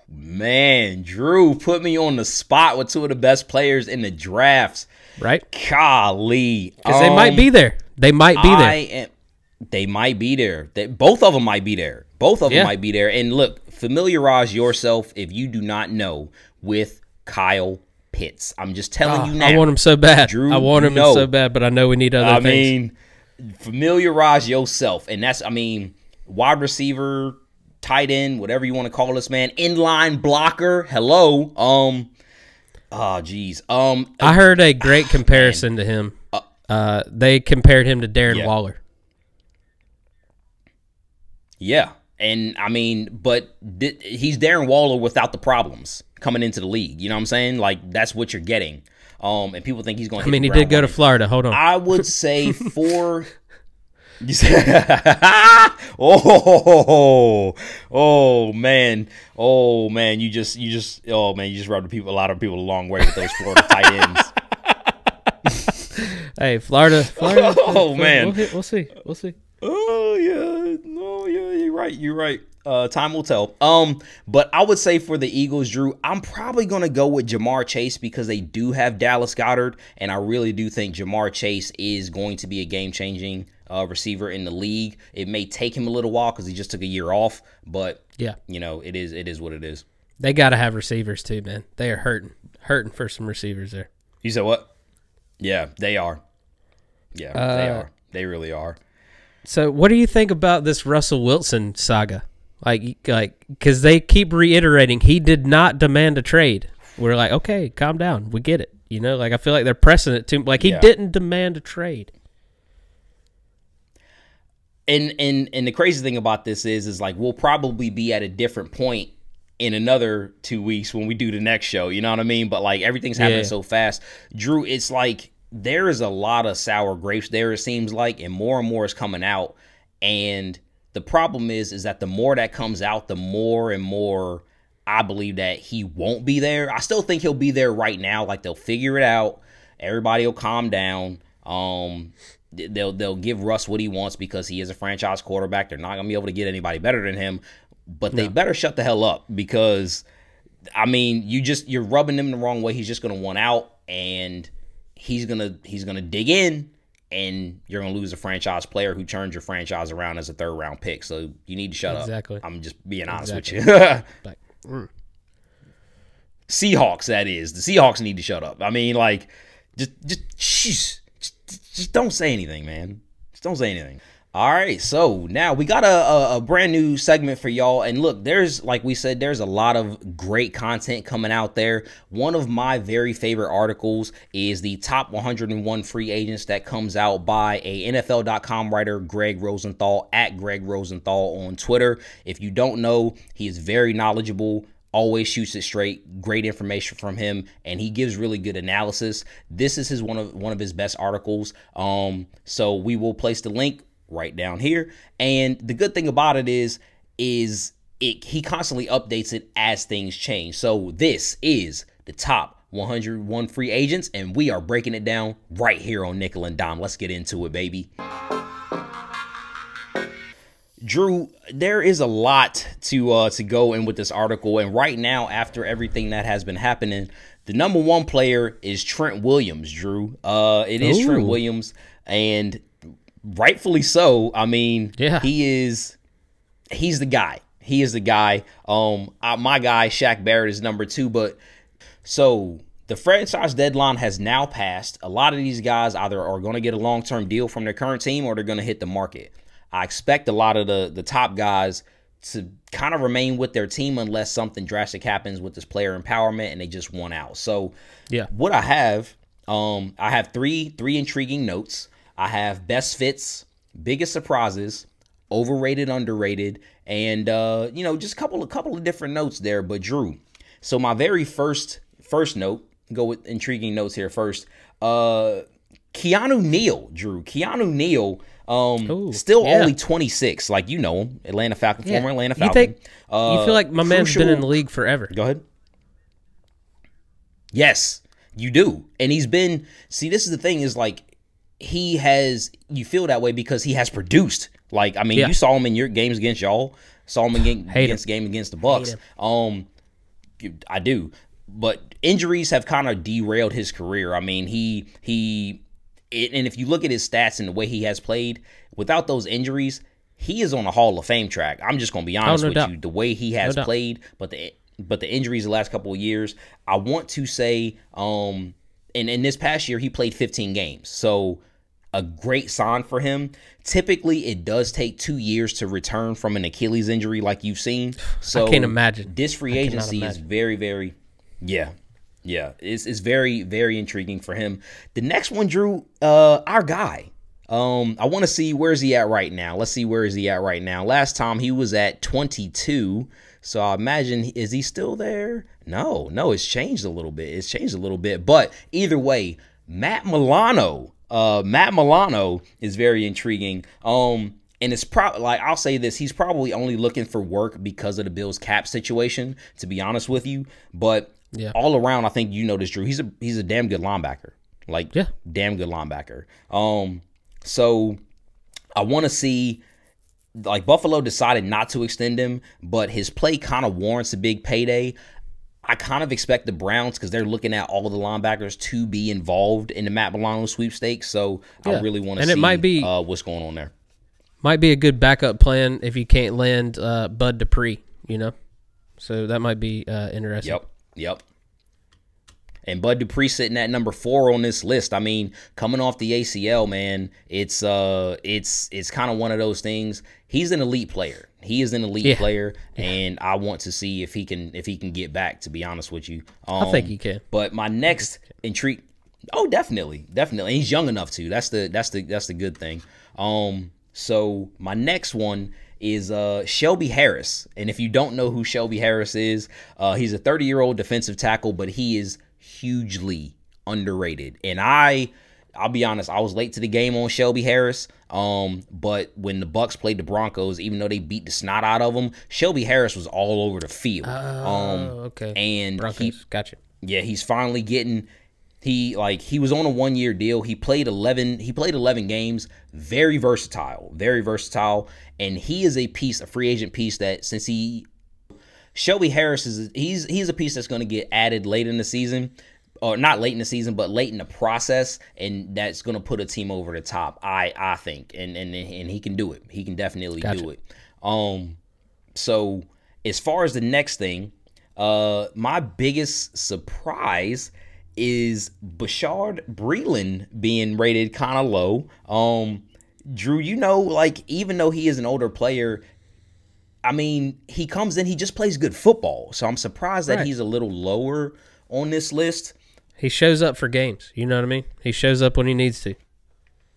Man, Drew put me on the spot with two of the best players in the drafts. Right? Golly. Because they might be there. They might be there. They might be there. Both of them might be there. Might be there. And look, familiarize yourself, if you do not know, with Kyle Pitts. I'm just telling you now. I want him so bad. Drew, I want him so bad, but I know we need other things. Familiarize yourself. And that's, wide receiver, tight end, whatever you want to call this, man. Inline blocker. Hello. I heard a great comparison to him. They compared him to Darren Waller. Yeah. And, but he's Darren Waller without the problems coming into the league. You know what I'm saying? Like, that's what you're getting. And people think he's going to he did go to Florida. Hold on. I would say oh man, you just rubbed a lot of people the long way with those Florida tight ends. Hey, Florida. Oh man, we'll see. Oh yeah, you're right. Time will tell. But I would say for the Eagles, Drew, I'm probably going to go with Jamar Chase, because they do have Dallas Goedert, and I really do think Jamar Chase is going to be a game-changing receiver in the league. It may take him a little while because he just took a year off, but it is what it is. They got to have receivers too, man. They are hurting. hurting for some receivers there. You said what? Yeah, they are. Yeah, they are. They really are. So what do you think about this Russell Wilson saga? Like, because they keep reiterating he did not demand a trade. We're like, okay, calm down. We get it. You know, like I feel like they're pressing it too. Like he didn't demand a trade. And the crazy thing about this is like we'll probably be at a different point in another 2 weeks when we do the next show. You know what I mean? But like everything's happening so fast. Drew, it's like there is a lot of sour grapes there, it seems like, and more is coming out. And the problem is that the more that comes out, the more and more I believe that he won't be there. I still think he'll be there right now. Like they'll figure it out. Everybody will calm down. They'll give Russ what he wants because he is a franchise quarterback. They're not gonna be able to get anybody better than him. But they better shut the hell up because, I mean, you're rubbing him the wrong way. He's just gonna want out, and he's gonna dig in, and you're gonna lose a franchise player who turns your franchise around as a 3rd round pick. So you need to shut up. I'm just being honest with you. Seahawks, that is. The Seahawks need to shut up. I mean, like, just don't say anything, man. Just don't say anything. All right, so now we got a brand new segment for y'all. And look, there's, like we said, there's a lot of great content coming out there. One of my very favorite articles is the top 101 free agents that comes out by a NFL.com writer, Gregg Rosenthal, at Gregg Rosenthal on Twitter. If you don't know, he is very knowledgeable. Always shoots it straight. Great information from him, and he gives really good analysis. This is one of his best articles. So we will place the link right down here. And the good thing about it is he constantly updates it as things change. So this is the top 101 free agents, and we are breaking it down right here on Nickel and Dime. Let's get into it, baby. Drew, there is a lot to go in with this article, and right now, after everything that has been happening, the number one player is Trent Williams, Drew. It is Trent Williams, and rightfully so. I mean, he's the guy. He is the guy. My guy, Shaq Barrett, is number 2, but so the franchise deadline has now passed. A lot of these guys either are going to get a long-term deal from their current team or they're going to hit the market. I expect a lot of the top guys to kind of remain with their team unless something drastic happens with this player empowerment and they just want out. So what I have three intriguing notes. I have best fits, biggest surprises, overrated, underrated, and just a couple of different notes there. But Drew, so my very first note, go with intriguing notes here first. Keanu Neal, Drew. Keanu Neal. Still only 26. Like, you know him. Atlanta Falcon, former Atlanta Falcon. You feel like my man's been in the league forever. Go ahead. Yes, you do. And he's been, see, this is the thing is like, you feel that way because he has produced. Like, I mean, you saw him in your games against y'all. Saw him against game against the Bucks. I do. But injuries have kind of derailed his career. I mean, and if you look at his stats and the way he has played, without those injuries, he is on a Hall of Fame track. I'm just going to be honest with you. The way he has played, but the injuries the last couple of years, I want to say, and in this past year, he played 15 games. So a great sign for him. Typically, it does take 2 years to return from an Achilles injury like you've seen. So I can't imagine. This free agency is very, very, it's very, very intriguing for him. The next one, Drew, our guy. I want to see where's he at right now. Let's see where is he at right now. Last time he was at 22. So I imagine, is he still there? No, it's changed a little bit. But either way, Matt Milano is very intriguing. And it's probably, like, I'll say this, he's probably only looking for work because of the Bills cap situation, to be honest with you. But all around, I think you know this, Drew. He's a damn good linebacker. Damn good linebacker. So I want to see, like, Buffalo decided not to extend him, but his play kind of warrants a big payday. I kind of expect the Browns, because they're looking at all the linebackers, to be involved in the Matt Milano sweepstakes. So I really want to see what's going on there. Might be a good backup plan if you can't land Bud Dupree, So that might be interesting. Yep. And Bud Dupree sitting at number 4 on this list. I mean, coming off the ACL, man, it's kind of one of those things. He's an elite player. He is an elite player, and I want to see if he can get back. To be honest with you, I think he can. But my next intrigue, definitely. And he's young enough to. That's the good thing. So my next one is Shelby Harris, and if you don't know who Shelby Harris is, he's a 30-year-old defensive tackle, but he is hugely underrated. And I'll be honest, I was late to the game on Shelby Harris. But when the Bucs played the Broncos, even though they beat the snot out of them, Shelby Harris was all over the field. Okay. And Broncos, gotcha. Yeah, he's finally getting. He was on a 1-year deal. He played 11 games. Very versatile, and he is a free agent piece that Shelby Harris he's a piece that's going to get added late in the season. Or not late in the season, but late in the process, and that's going to put a team over the top, I think, and he can do it. He can definitely do it. So as far as the next thing, my biggest surprise is Bashaud Breeland being rated kind of low. Drew, even though he is an older player, I mean, he comes in, he just plays good football. So I'm surprised that he's a little lower on this list. He shows up for games. You know what I mean? He shows up when he needs to.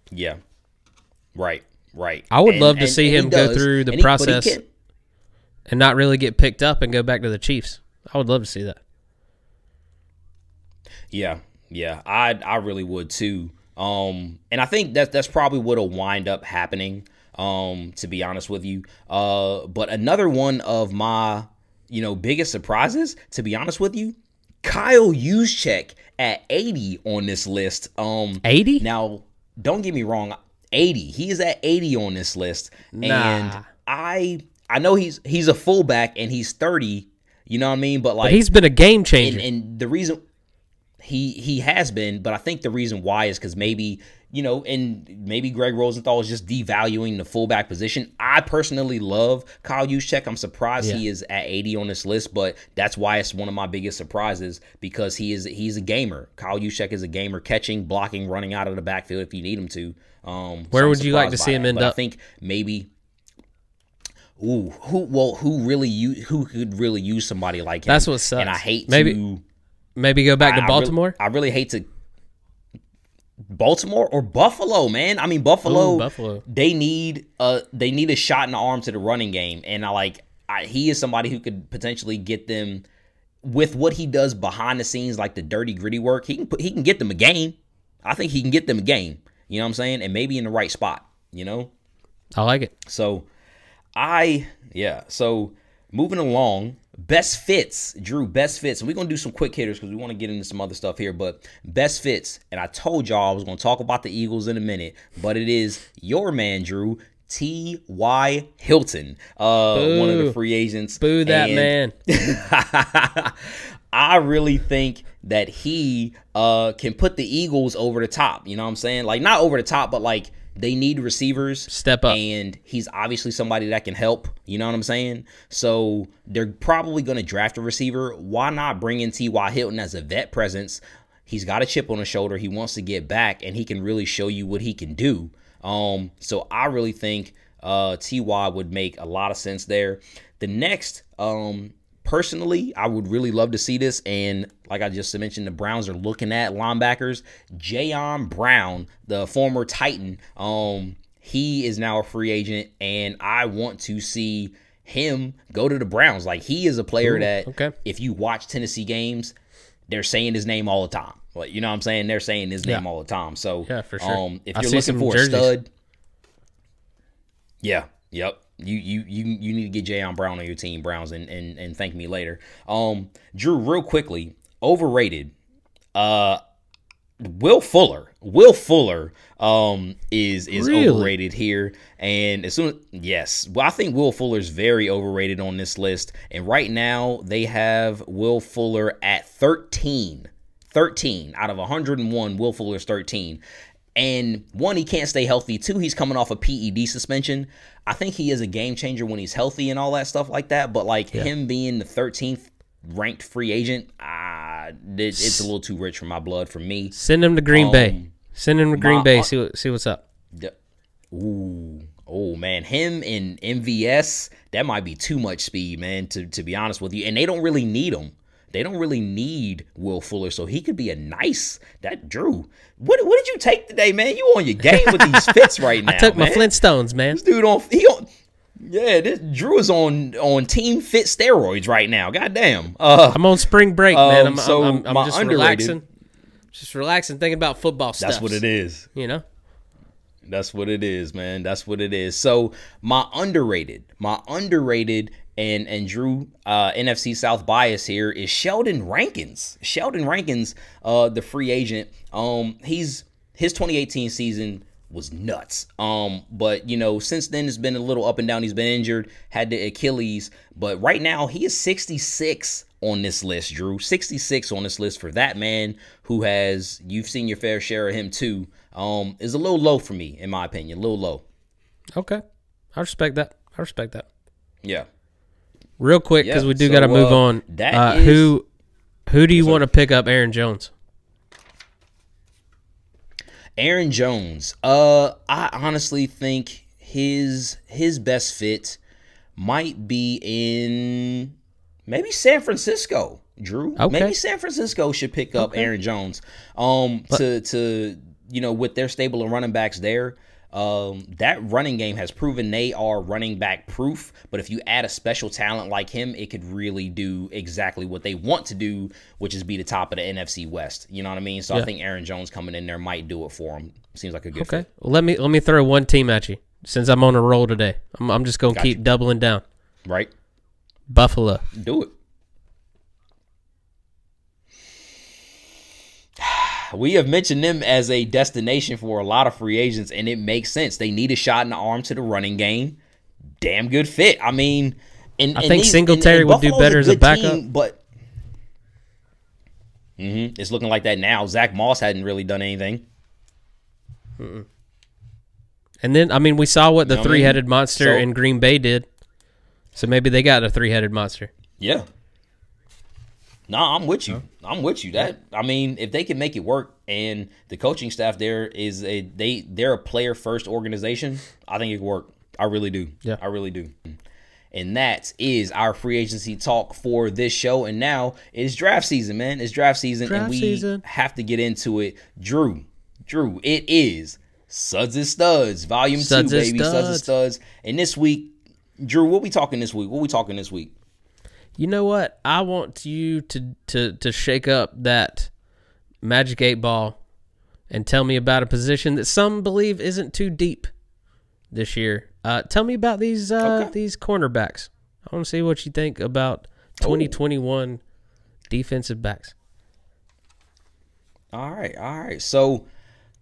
Yeah. Right. I would love to see him go through the process and not really get picked up and go back to the Chiefs. I would love to see that. Yeah. I really would too. And I think that's probably what'll wind up happening, to be honest with you. But another one of my, biggest surprises, to be honest with you, Kyle Juszczyk at 80 on this list. 80? Now, don't get me wrong, 80. He is at 80 on this list. Nah. And I know he's a fullback and he's 30, you know what I mean? But he's been a game changer. And the reason he has been, but I think the reason why is because maybe Gregg Rosenthal is just devaluing the fullback position. I personally love Kyle Juszczyk. I'm surprised he is at 80 on this list, but that's why it's one of my biggest surprises, because he's a gamer. Kyle Juszczyk is a gamer, catching, blocking, running out of the backfield if you need him to. Where would you like to see him end up? I think maybe. Who could really use somebody like him? That's what sucks. And I hate maybe go back to Baltimore. I really hate to. Baltimore or Buffalo, man. I mean, Buffalo. They need a shot in the arm to the running game, and he is somebody who could potentially get them with what he does behind the scenes, like the dirty, gritty work. He can get them a game. I think he can get them a game. You know what I'm saying? And maybe in the right spot. I like it. So, So moving along. Best fits, Drew, best fits. We're going to do some quick hitters because we want to get into some other stuff here. But best fits, and I told y'all I was going to talk about the Eagles in a minute, but it is your man, Drew, T.Y. Hilton, one of the free agents. Boo that man. I really think that he can put the Eagles over the top. You know what I'm saying? Not over the top, but they need receivers. Step up. And he's obviously somebody that can help. You know what I'm saying? So they're probably going to draft a receiver. Why not bring in T.Y. Hilton as a vet presence? He's got a chip on his shoulder. He wants to get back, and he can really show you what he can do. So I really think T.Y. would make a lot of sense there. The next, personally, I would really love to see this, and like I just mentioned, the Browns are looking at linebackers. Jayon Brown, the former Titan, he is now a free agent, and I want to see him go to the Browns. He is a player that if you watch Tennessee games, they're saying his name all the time. You know what I'm saying? They're saying his name all the time. So for sure. If you're looking for a stud, yep. You need to get Jayon Brown on your team, Browns, and thank me later. Drew, real quickly, overrated. Will Fuller is really overrated here, and I think Will Fuller's very overrated on this list. And right now they have Will Fuller at 13 out of 101. Will Fuller's 13. And one, he can't stay healthy. Two, he's coming off a PED suspension. I think he is a game changer when he's healthy and all that stuff like that. But him being the 13th ranked free agent, it's a little too rich for my blood. For me, send him to Green Bay. Send him to Green Bay. See what's up. Oh man, him in MVS, that might be too much speed, man. To be honest with you, and they don't really need him. They don't really need Will Fuller, so he could be a nice. That Drew, what did you take today, man? You on your game with these fits right now? I took my Flintstones, man. This dude this Drew is on team fit steroids right now. Goddamn. I'm on spring break, man. I'm just underrated. relaxing, thinking about football stuff. That's what it is. You know. That's what it is, man. That's what it is. So my underrated and Drew NFC South bias here is Sheldon Rankins. Sheldon Rankins, the free agent. His 2018 season was nuts. But since then it's been a little up and down. He's been injured, had the Achilles, but right now he is 66 on this list, Drew. 66 on this list for that man who you've seen your fair share of him too. Is a little low for me, in my opinion. A little low. Okay. I respect that. Yeah. Real quick, because we do got to move on. Who do you want to pick up Aaron Jones? Aaron Jones. I honestly think his best fit might be in maybe San Francisco, Drew. Okay. Maybe San Francisco should pick up Aaron Jones. To with their stable of running backs there. That running game has proven they are running back proof, but if you add a special talent like him, it could really do exactly what they want to do, which is be the top of the NFC West. You know what I mean? So I think Aaron Jones coming in there might do it for him. Seems like a good fit. Well, let me throw one team at you since I'm on a roll today. I'm just going to keep doubling down. Right. Buffalo. Do it. We have mentioned them as a destination for a lot of free agents, and it makes sense. They need a shot in the arm to the running game. Damn good fit. I mean, I think Singletary would do better as a backup. Team, but it's looking like that now. Zach Moss hadn't really done anything. And then, we saw what the three-headed monster in Green Bay did. So maybe they got a three-headed monster. Yeah. No, I'm with you. I'm with you. If they can make it work, and the coaching staff there they're a player first organization, I think it could work. I really do. Yeah, I really do. And that is our free agency talk for this show. And now it's draft season, man. It's draft season, have to get into it. Drew, it is Suds and Studs, Volume 2, baby. Suds and Studs. And this week, Drew, what we talking this week? You know what? I want you to shake up that Magic 8 Ball and tell me about a position that some believe isn't too deep this year. Tell me about these cornerbacks. I want to see what you think about 2021 defensive backs. All right. So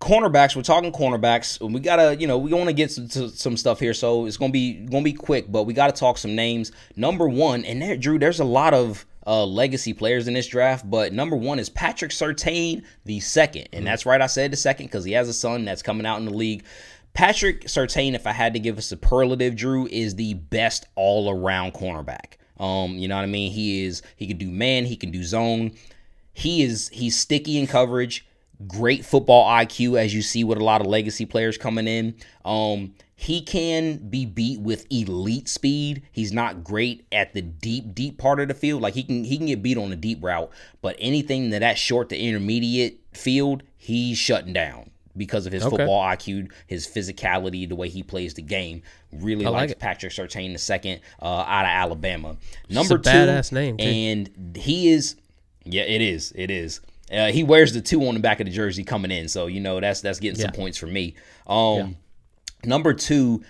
cornerbacks, we're talking cornerbacks. We gotta, we want to get some stuff here, so it's gonna be quick, but we gotta talk some names. Number one, and there, Drew, there's a lot of legacy players in this draft, but number one is Patrick Surtain the second, and that's right, I said the second because he has a son that's coming out in the league. Patrick Surtain, if I had to give a superlative, Drew, is the best all-around cornerback. You know what I mean? He can do man, he can do zone. He's sticky in coverage. Great football IQ, as you see with a lot of legacy players coming in. He can be beat with elite speed. He's not great at the deep part of the field. Like he can get beat on the deep route, but anything that short to intermediate field, he's shutting down because of his football IQ, his physicality, the way he plays the game. Really likes Patrick Surtain the second out of Alabama. Number two, badass name, too. And he is. Yeah, it is. He wears the 2 on the back of the jersey coming in, so that's getting some points for me. Number 2,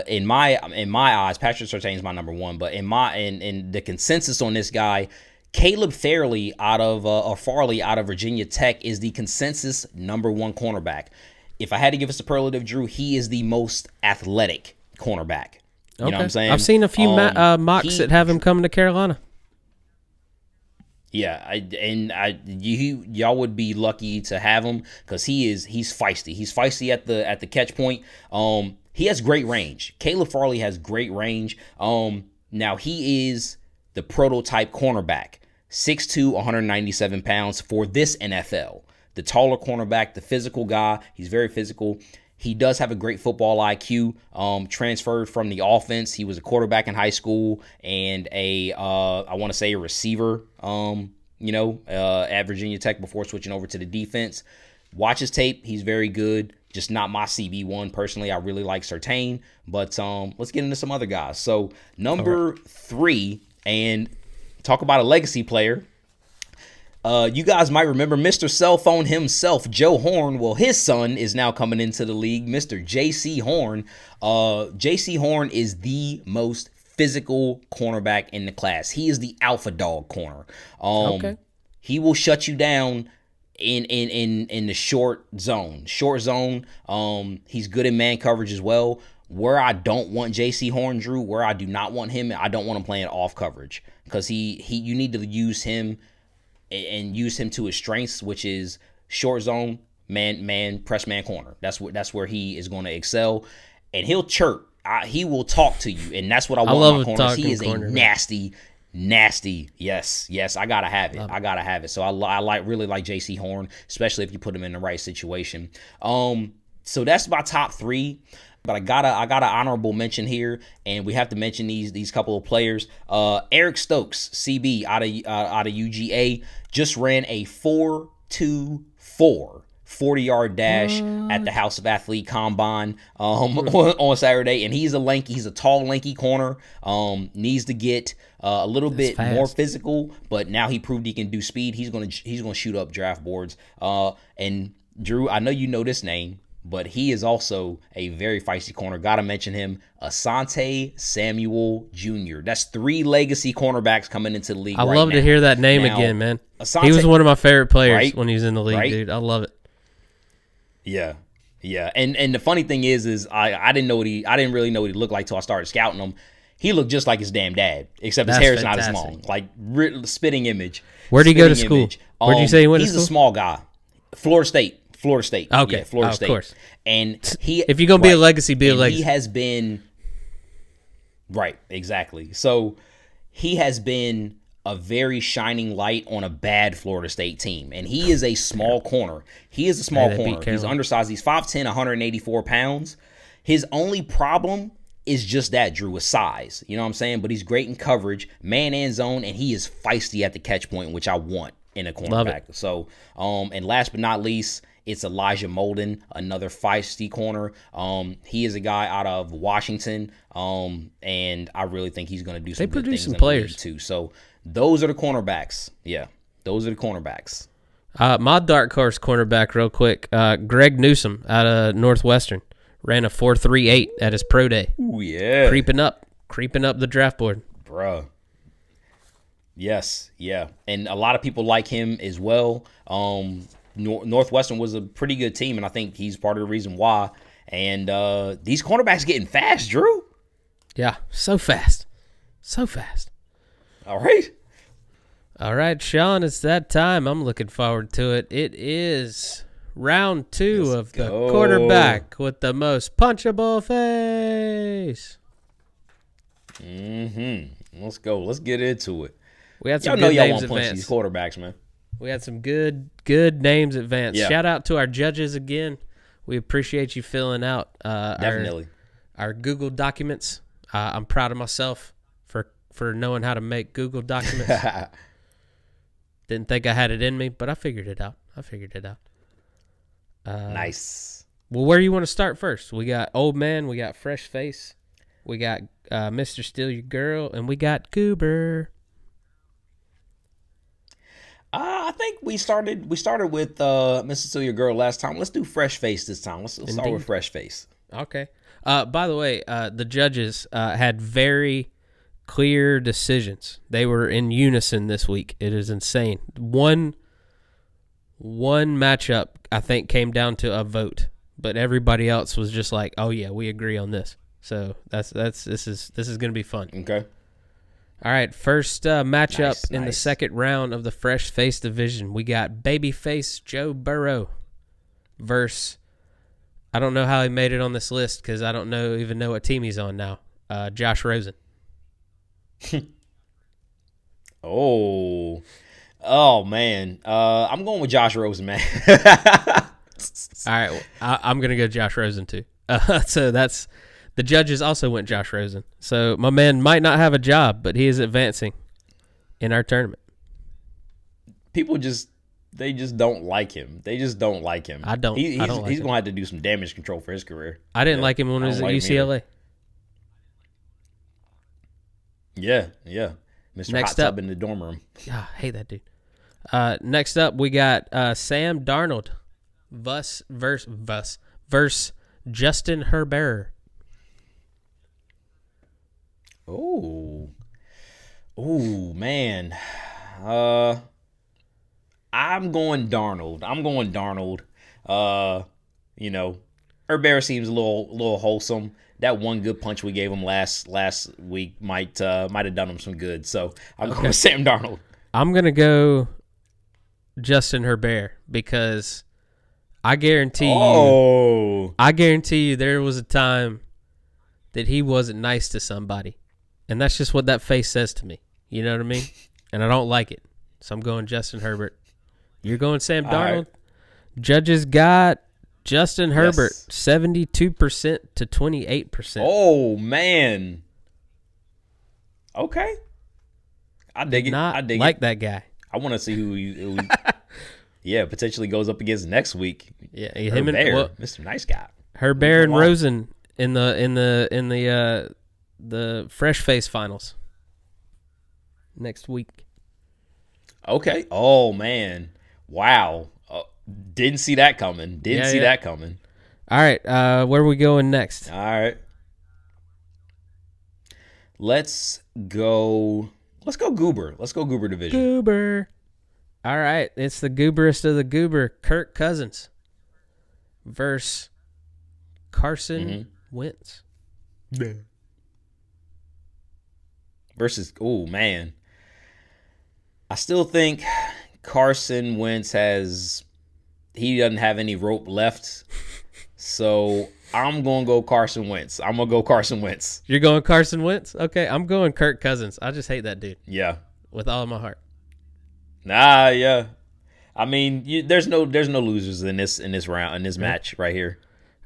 in my eyes, Patrick Surtain is my number 1, but in the consensus on this guy, Caleb Farley out of Virginia Tech is the consensus number 1 cornerback. If I had to give a superlative, Drew, he is the most athletic cornerback. You know what I'm saying? I've seen a few mocks that have him coming to Carolina. Yeah, y'all would be lucky to have him because he's feisty. He's feisty at the catch point. He has great range. Caleb Farley has great range. Now he is the prototype cornerback. 6'2", 197 pounds for this NFL. The taller cornerback, the physical guy. He's very physical. He does have a great football IQ. Transferred from the offense. He was a quarterback in high school and I want to say a receiver, at Virginia Tech before switching over to the defense. Watch his tape. He's very good. Just not my CB1 personally. I really like Surtain. But let's get into some other guys. So number 3, and talk about a legacy player. You guys might remember Mr. Cell Phone himself, Joe Horn. Well, his son is now coming into the league, Mr. J.C. Horn. J.C. Horn is the most physical cornerback in the class. He is the alpha dog corner. He will shut you down in the short zone. He's good in man coverage as well. Where I don't want J.C. Horn, Drew, where I do not want him, I don't want him playing off coverage because you need to use him and use him to his strengths, which is short zone, press man corner. That's where he is going to excel, and he'll chirp. He will talk to you, and that's what I want in my corners. He is a nasty. Yes, I gotta have it. So I really like J.C. Horn, especially if you put him in the right situation. So that's my top 3. But I got an honorable mention here, and we have to mention these couple of players. Eric Stokes, CB out of UGA, just ran a 4.24 40-yard dash at the House of Athlete Combine on Saturday, and he's a tall, lanky corner. Needs to get a little bit more physical, but now he proved he can do speed. He's gonna shoot up draft boards. And Drew, I know you know this name, but he is also a very feisty corner. Got to mention him, Asante Samuel Jr. That's 3 legacy cornerbacks coming into the league. I love to hear that name again, man. Asante, he was one of my favorite players when he was in the league, dude. I love it. Yeah. And the funny thing is I didn't really know what he looked like till I started scouting him. He looked just like his damn dad, except his hair is not as long. Like spitting image. Where did he go to school? Where did you say he went to school? He's a small guy. Florida State. Okay. Yeah, Florida State. Of course. And if you're going to be a legacy, be a legacy. He has been right, exactly. So he has been a very shining light on a bad Florida State team. And he is a small corner. He's undersized. He's 5'10", 184 pounds. His only problem is just that, Drew, is size. You know what I'm saying? But he's great in coverage, man and zone, and he is feisty at the catch point, which I want in a cornerback. So, and last but not least, it's Elijah Molden, another feisty corner. He is a guy out of Washington, and I really think he's going to do some good things in the league too. So those are the cornerbacks. Yeah, those are the cornerbacks. My dark horse cornerback, real quick, Gregg Newsome out of Northwestern, ran a 4.38 at his pro day. Ooh, yeah. Creeping up the draft board. Bruh. Yes, yeah. And a lot of people like him as well. Northwestern was a pretty good team, and I think he's part of the reason why. And these cornerbacks getting fast, Drew. Yeah, so fast. So fast. All right, Shawn, it's that time. I'm looking forward to it. It is round 2 of the quarterback with the most punchable face. Let's go. Let's get into it. We had some good names advanced. Punch these quarterbacks, man. We had some good names advanced. Yeah. Shout out to our judges again. We appreciate you filling out definitely our Google documents. I'm proud of myself for knowing how to make Google documents. Didn't think I had it in me, but I figured it out. Nice. Well, where do you want to start first? We got Old Man, we got Fresh Face, we got Mr. Steal Your Girl, and we got Goober. I think we started with Mr. Steal Your Girl last time. Let's do Fresh Face this time. Let's start with Fresh Face. Okay. By the way, the judges had very clear decisions. They were in unison this week. It is insane. One matchup, I think, came down to a vote, but everybody else was just like, "Oh yeah, we agree on this." So this is going to be fun. Okay. All right, first matchup in the second round of the Fresh Face division. We got Babyface Joe Burrow versus, I don't know how he made it on this list because I don't even know what team he's on now, Josh Rosen. Oh man. I'm going with Josh Rosen, man. All right, well, I'm gonna go Josh Rosen too. So that's the judges also went Josh Rosen. So my man might not have a job, but he is advancing in our tournament. People just don't like him. They just don't like him. I don't. He's like going to have to do some damage control for his career. I didn't like him when he was at UCLA. Yeah. Mr. Next Hot Tub up in the dorm room. I hate that dude. Next up, we got Sam Darnold versus Justin Herbert. Oh, man. I'm going Darnold. Herbert seems a little wholesome. That one good punch we gave him last week might have done him some good. So I'm going with Sam Darnold. I'm gonna go Justin Herbert because I guarantee you there was a time that he wasn't nice to somebody, and that's just what that face says to me. You know what I mean? And I don't like it, so I'm going Justin Herbert. You're going Sam Darnold. Right. Judges got Justin Herbert 72% to 28%. Oh man. Okay. I dig it. I dig like it. That guy. I want to see who he potentially goes up against next week. Yeah, him and Mr. Nice Guy. Herbert and Rosen in the Fresh Face Finals next week. Okay. Oh man. Wow. Didn't see that coming. That coming. All right. Where are we going next? All right. Let's go Goober. Let's go Goober division. Goober. All right. It's the gooberest of the goober. Kirk Cousins versus Carson Wentz. Versus, oh man. I still think Carson Wentz he doesn't have any rope left. So I'm going to go Carson Wentz. You're going Carson Wentz? Okay, I'm going Kirk Cousins. I just hate that dude. Yeah. With all of my heart. Nah, yeah. I mean, there's no losers in this round, in this match right here.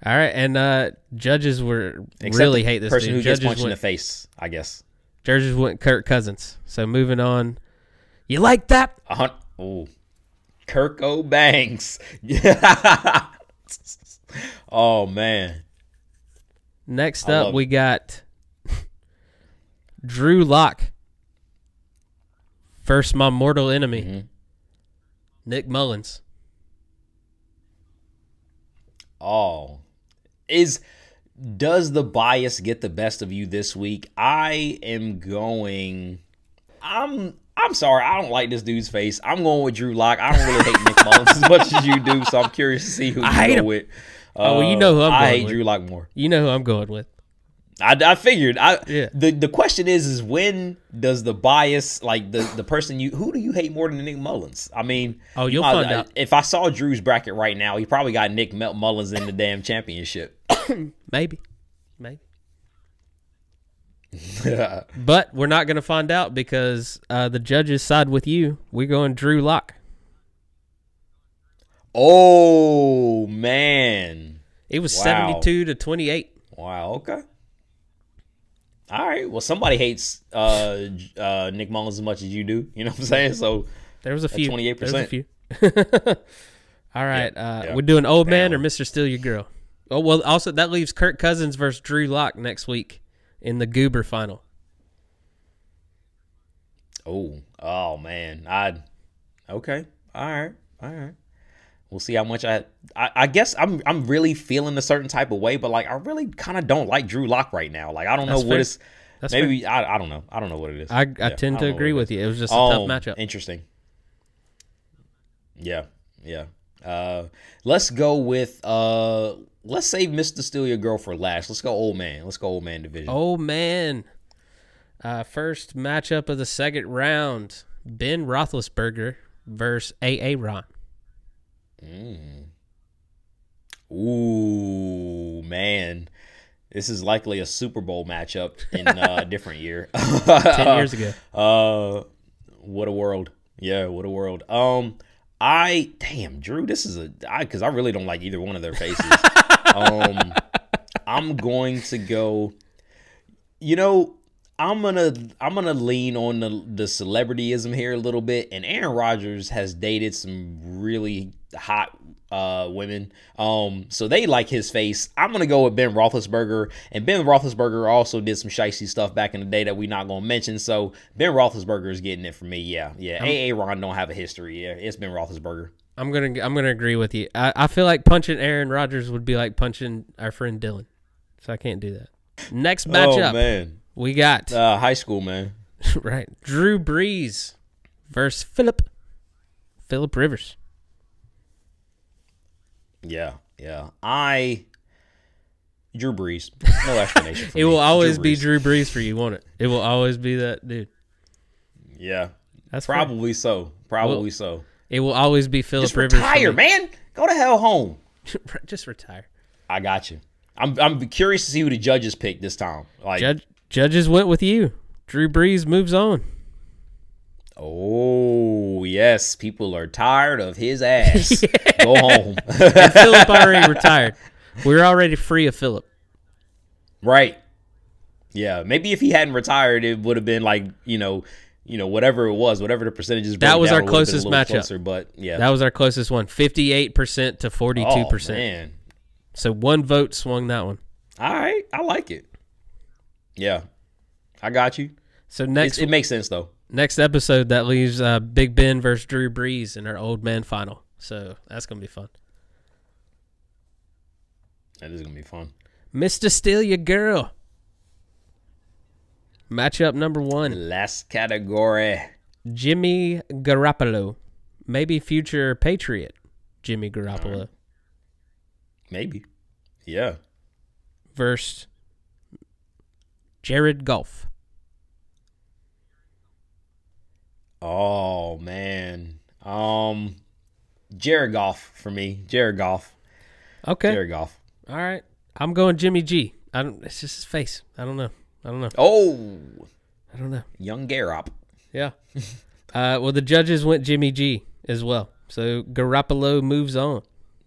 All right, and judges really hate this person dude. Who gets punched in the face, I guess. Judges went Kirk Cousins. So moving on. You like that? Oh, Kirk O'Banks. Yeah. Oh man. Next up, we got Drew Lock versus my mortal enemy, Nick Mullins. Oh, does the bias get the best of you this week? I'm sorry, I don't like this dude's face. I'm going with Drew Lock. I don't really hate Nick Mullins as much as you do, so I'm curious to see who you go with. You know who I'm going with. I hate Drew Lock more. You know who I'm going with. I figured. The question is when does the bias, like the person who do you hate more than Nick Mullins? I mean, you'll find out. If I saw Drew's bracket right now, he probably got Nick Mullins in the damn championship. Maybe. But we're not going to find out because the judges side with you. We're going Drew Lock. Oh man, it was 72 to 28. Wow. Okay. All right. Well, somebody hates Nick Mullins as much as you do. You know what I'm saying? So there was a few. 28%. There was a few. All right. We're doing old man or Mr. Steal Your Girl. Oh well. Also, that leaves Kirk Cousins versus Drew Lock next week in the Goober final. Oh man. Okay. All right. We'll see how much I guess I'm really feeling a certain type of way, but like I really kind of don't like Drew Lock right now. Like I don't know what it's. Maybe I don't know. I don't know what it is. I tend to agree with you. It was just a tough matchup. Interesting. Yeah. Let's go with let's save Mr. Steal Your Girl for last. Let's go old man. Old man division. Old man. First matchup of the second round: Ben Roethlisberger versus A.A. Ron. Ooh, man. This is likely a Super Bowl matchup in a different year. 10 years ago. What a world. Yeah, what a world. Damn, Drew, this is because I really don't like either one of their faces. I'm going to go, I'm gonna lean on the celebrityism here a little bit. And Aaron Rodgers has dated some really hot women. So they like his face. I'm gonna go with Ben Roethlisberger. And Ben Roethlisberger also did some shicey stuff back in the day that we're not gonna mention. So Ben Roethlisberger is getting it for me. Yeah. Aaron don't have a history. Yeah, it's Ben Roethlisberger. I'm gonna agree with you. I feel like punching Aaron Rodgers would be like punching our friend Dylan. So I can't do that. Next matchup. Oh man. We got high school, man. Right. Drew Brees versus Philip Rivers. Yeah. Drew Brees. No explanation for It will always be Drew Brees for you, won't it? It will always be that dude. Yeah. That's probably fair. So. It will always be Philip Rivers. Retire, man. Go to hell home. Just retire. I got you. I'm curious to see who the judges pick this time. Like Judges went with you. Drew Brees moves on. Oh, yes. People are tired of his ass. Yeah. Go home. And Philip already retired. We're already free of Philip. Right. Yeah. Maybe if he hadn't retired, it would have been like, whatever it was, whatever the percentages. That was our closest matchup. Closer, but yeah. That was our closest one. 58% to 42%. Oh, man. So one vote swung that one. All right. I like it. Yeah. I got you. So next, it makes sense, though. Next episode, that leaves Big Ben versus Drew Brees in our old man final. So that's going to be fun. That is going to be fun. Mr. Steal Your Girl. Matchup number 1. Last category. Jimmy Garoppolo. Maybe future Patriot Jimmy Garoppolo. Maybe. Yeah. Versus Jared Goff. Oh, man. Jared Goff for me. Jared Goff. Okay. Jared Goff. All right. I'm going Jimmy G. It's just his face. I don't know. Oh. I don't know. Young Garop. Yeah. Well, the judges went Jimmy G as well. So Garoppolo moves on.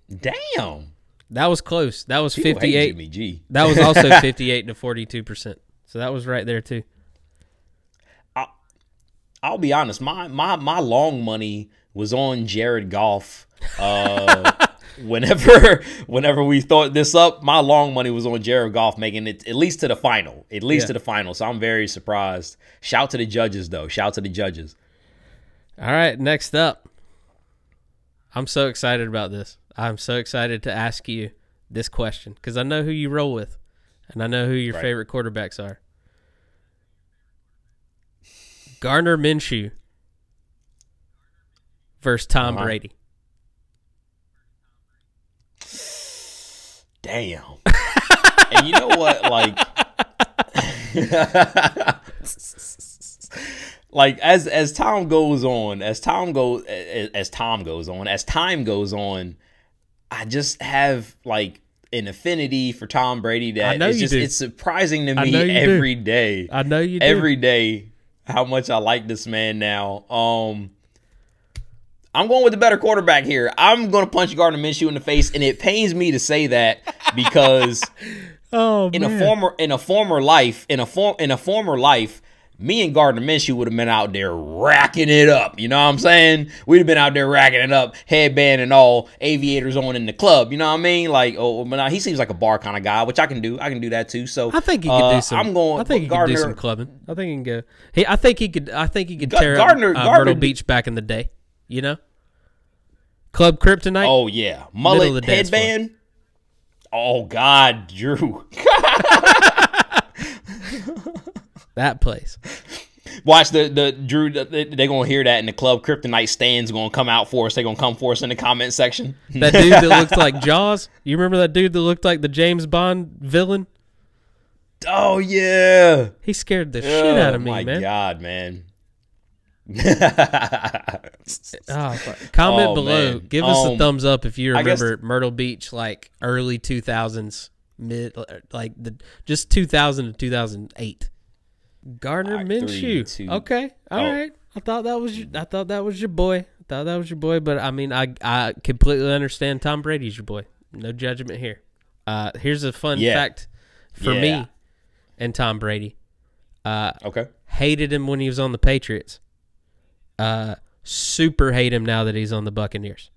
Damn. That was close. That was People 58. hate Jimmy G. That was also 58 to 42%. So that was right there too. I'll be honest. My long money was on Jared Goff. Whenever we thought this up, my long money was on Jared Goff making it at least to the final. To the final. So I'm very surprised. Shout to the judges, though. Shout to the judges. All right, next up. I'm so excited about this. I'm so excited to ask you this question because I know who you roll with, and I know who your favorite quarterbacks are. Gardner Minshew versus Tom Brady. Damn. And you know what? Like as time goes on, I just have like an affinity for Tom Brady that it's surprising to me every day. I know you do. Every day how much I like this man now. I'm going with the better quarterback here. I'm going to punch Gardner Minshew in the face, and it pains me to say that because in a former life, me and Gardner Minshew would have been out there racking it up. You know what I'm saying? We'd have been out there racking it up, headband and all, aviators on in the club. You know what I mean? Like, but he seems like a bar kind of guy, which I can do. I can do that too. So I think he could do some. I think he could do some clubbing. I think he can go. I think he could tear up Myrtle Beach back in the day. You know, Club Kryptonite. Oh yeah, mullet headband. Oh God, Drew. That place. Watch the Drew. They're gonna hear that, and the Club Kryptonite stands gonna come out for us. They're gonna come for us in the comment section. That dude that looks like Jaws. You remember that dude that looked like the James Bond villain? Oh yeah. He scared the shit out of me, man. Oh my God, man. Comment below. Man. Give us a thumbs up if you remember Myrtle Beach, like early 2000s, just 2000 to 2008. Gardner Minshew. Okay. All I thought that was your boy. But I mean, I completely understand Tom Brady's your boy. No judgment here. Here's a fun fact for me and Tom Brady. Okay. Hated him when he was on the Patriots. Super hate him now that he's on the Buccaneers.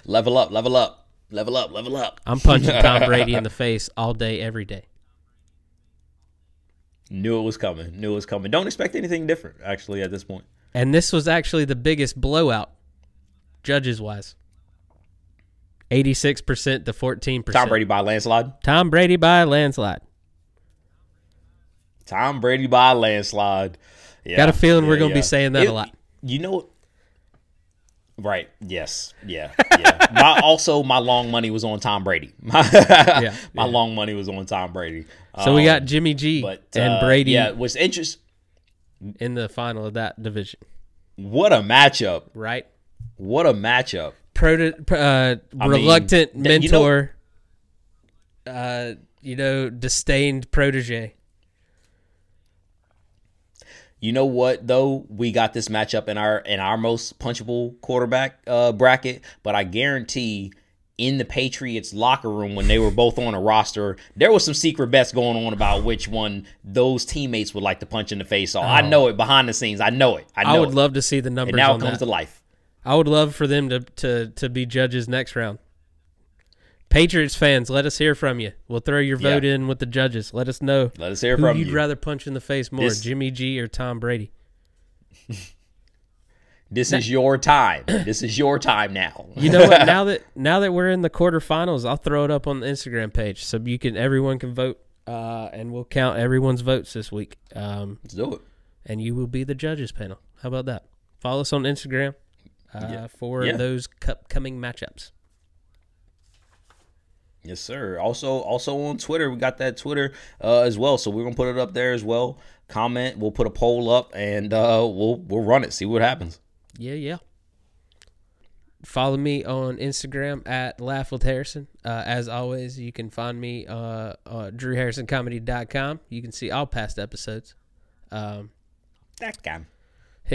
Level up, level up, level up, level up. I'm punching Tom Brady in the face all day, every day. Knew it was coming. Don't expect anything different, actually, at this point. And this was actually the biggest blowout, judges-wise. 86% to 14%. Tom Brady by a landslide. Tom Brady by a landslide. Yeah. Got a feeling we're going to be saying that a lot. You know, right? Yes. Yeah. My long money was on Tom Brady. My long money was on Tom Brady. So we got Jimmy G and Brady. Yeah, what's interesting in the final of that division. What a matchup! Right? What a matchup! Reluctant mentor, disdained protege. You know what though? We got this matchup in our most punchable quarterback bracket, but I guarantee in the Patriots locker room when they were both on a roster, there was some secret bets going on about which one those teammates would like to punch in the face on. I know it behind the scenes. I know it. I would love to see the numbers. And now on it comes that. to life. I would love for them to be judges next round. Patriots fans, let us hear from you. We'll throw your vote in with the judges. Let us know. Let us hear from you. Who you'd rather punch in the face more, Jimmy G or Tom Brady? This is your time. This is your time now. You know what? Now that we're in the quarterfinals, I'll throw it up on the Instagram page so everyone can vote, and we'll count everyone's votes this week. Let's do it. And you will be the judges panel. How about that? Follow us on Instagram for those upcoming matchups. Yes, sir. Also on Twitter, we got that Twitter as well. So we're gonna put it up there as well. Comment. We'll put a poll up and we'll run it. See what happens. Yeah. Follow me on Instagram at Laugh with Harrison. As always, you can find me DrewHarrisonComedy.com. You can see all past episodes. Hit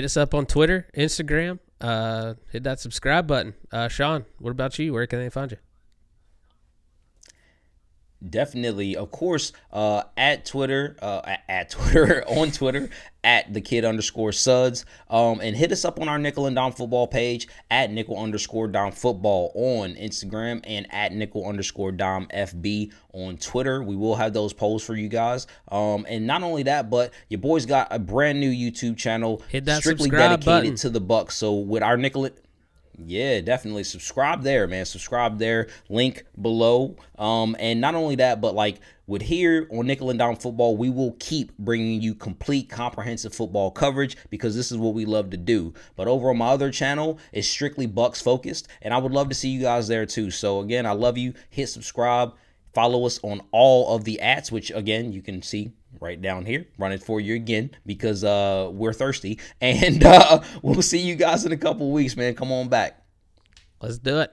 us up on Twitter, Instagram. Hit that subscribe button. Shawn, what about you? Where can they find you? Definitely, of course, at Twitter, on Twitter, at @the_Suds, and hit us up on our Nickel and Dime Football page at @Nickel_Dime Football on Instagram and at @Nickel_Dime FB on Twitter. We will have those polls for you guys. And not only that, but your boys got a brand new YouTube channel strictly dedicated to the Bucs. So with our Nickel. Yeah, definitely subscribe there, man. Subscribe there. Link below. And not only that, but like with here on Nickel and Dime Football, we will keep bringing you complete, comprehensive football coverage because this is what we love to do. But over on my other channel, it's strictly Bucs focused, and I would love to see you guys there too. So again, I love you. Hit subscribe. Follow us on all of the @, which again you can see right down here. Run it for you again because we're thirsty. And we'll see you guys in a couple weeks, man. Come on back. Let's do it.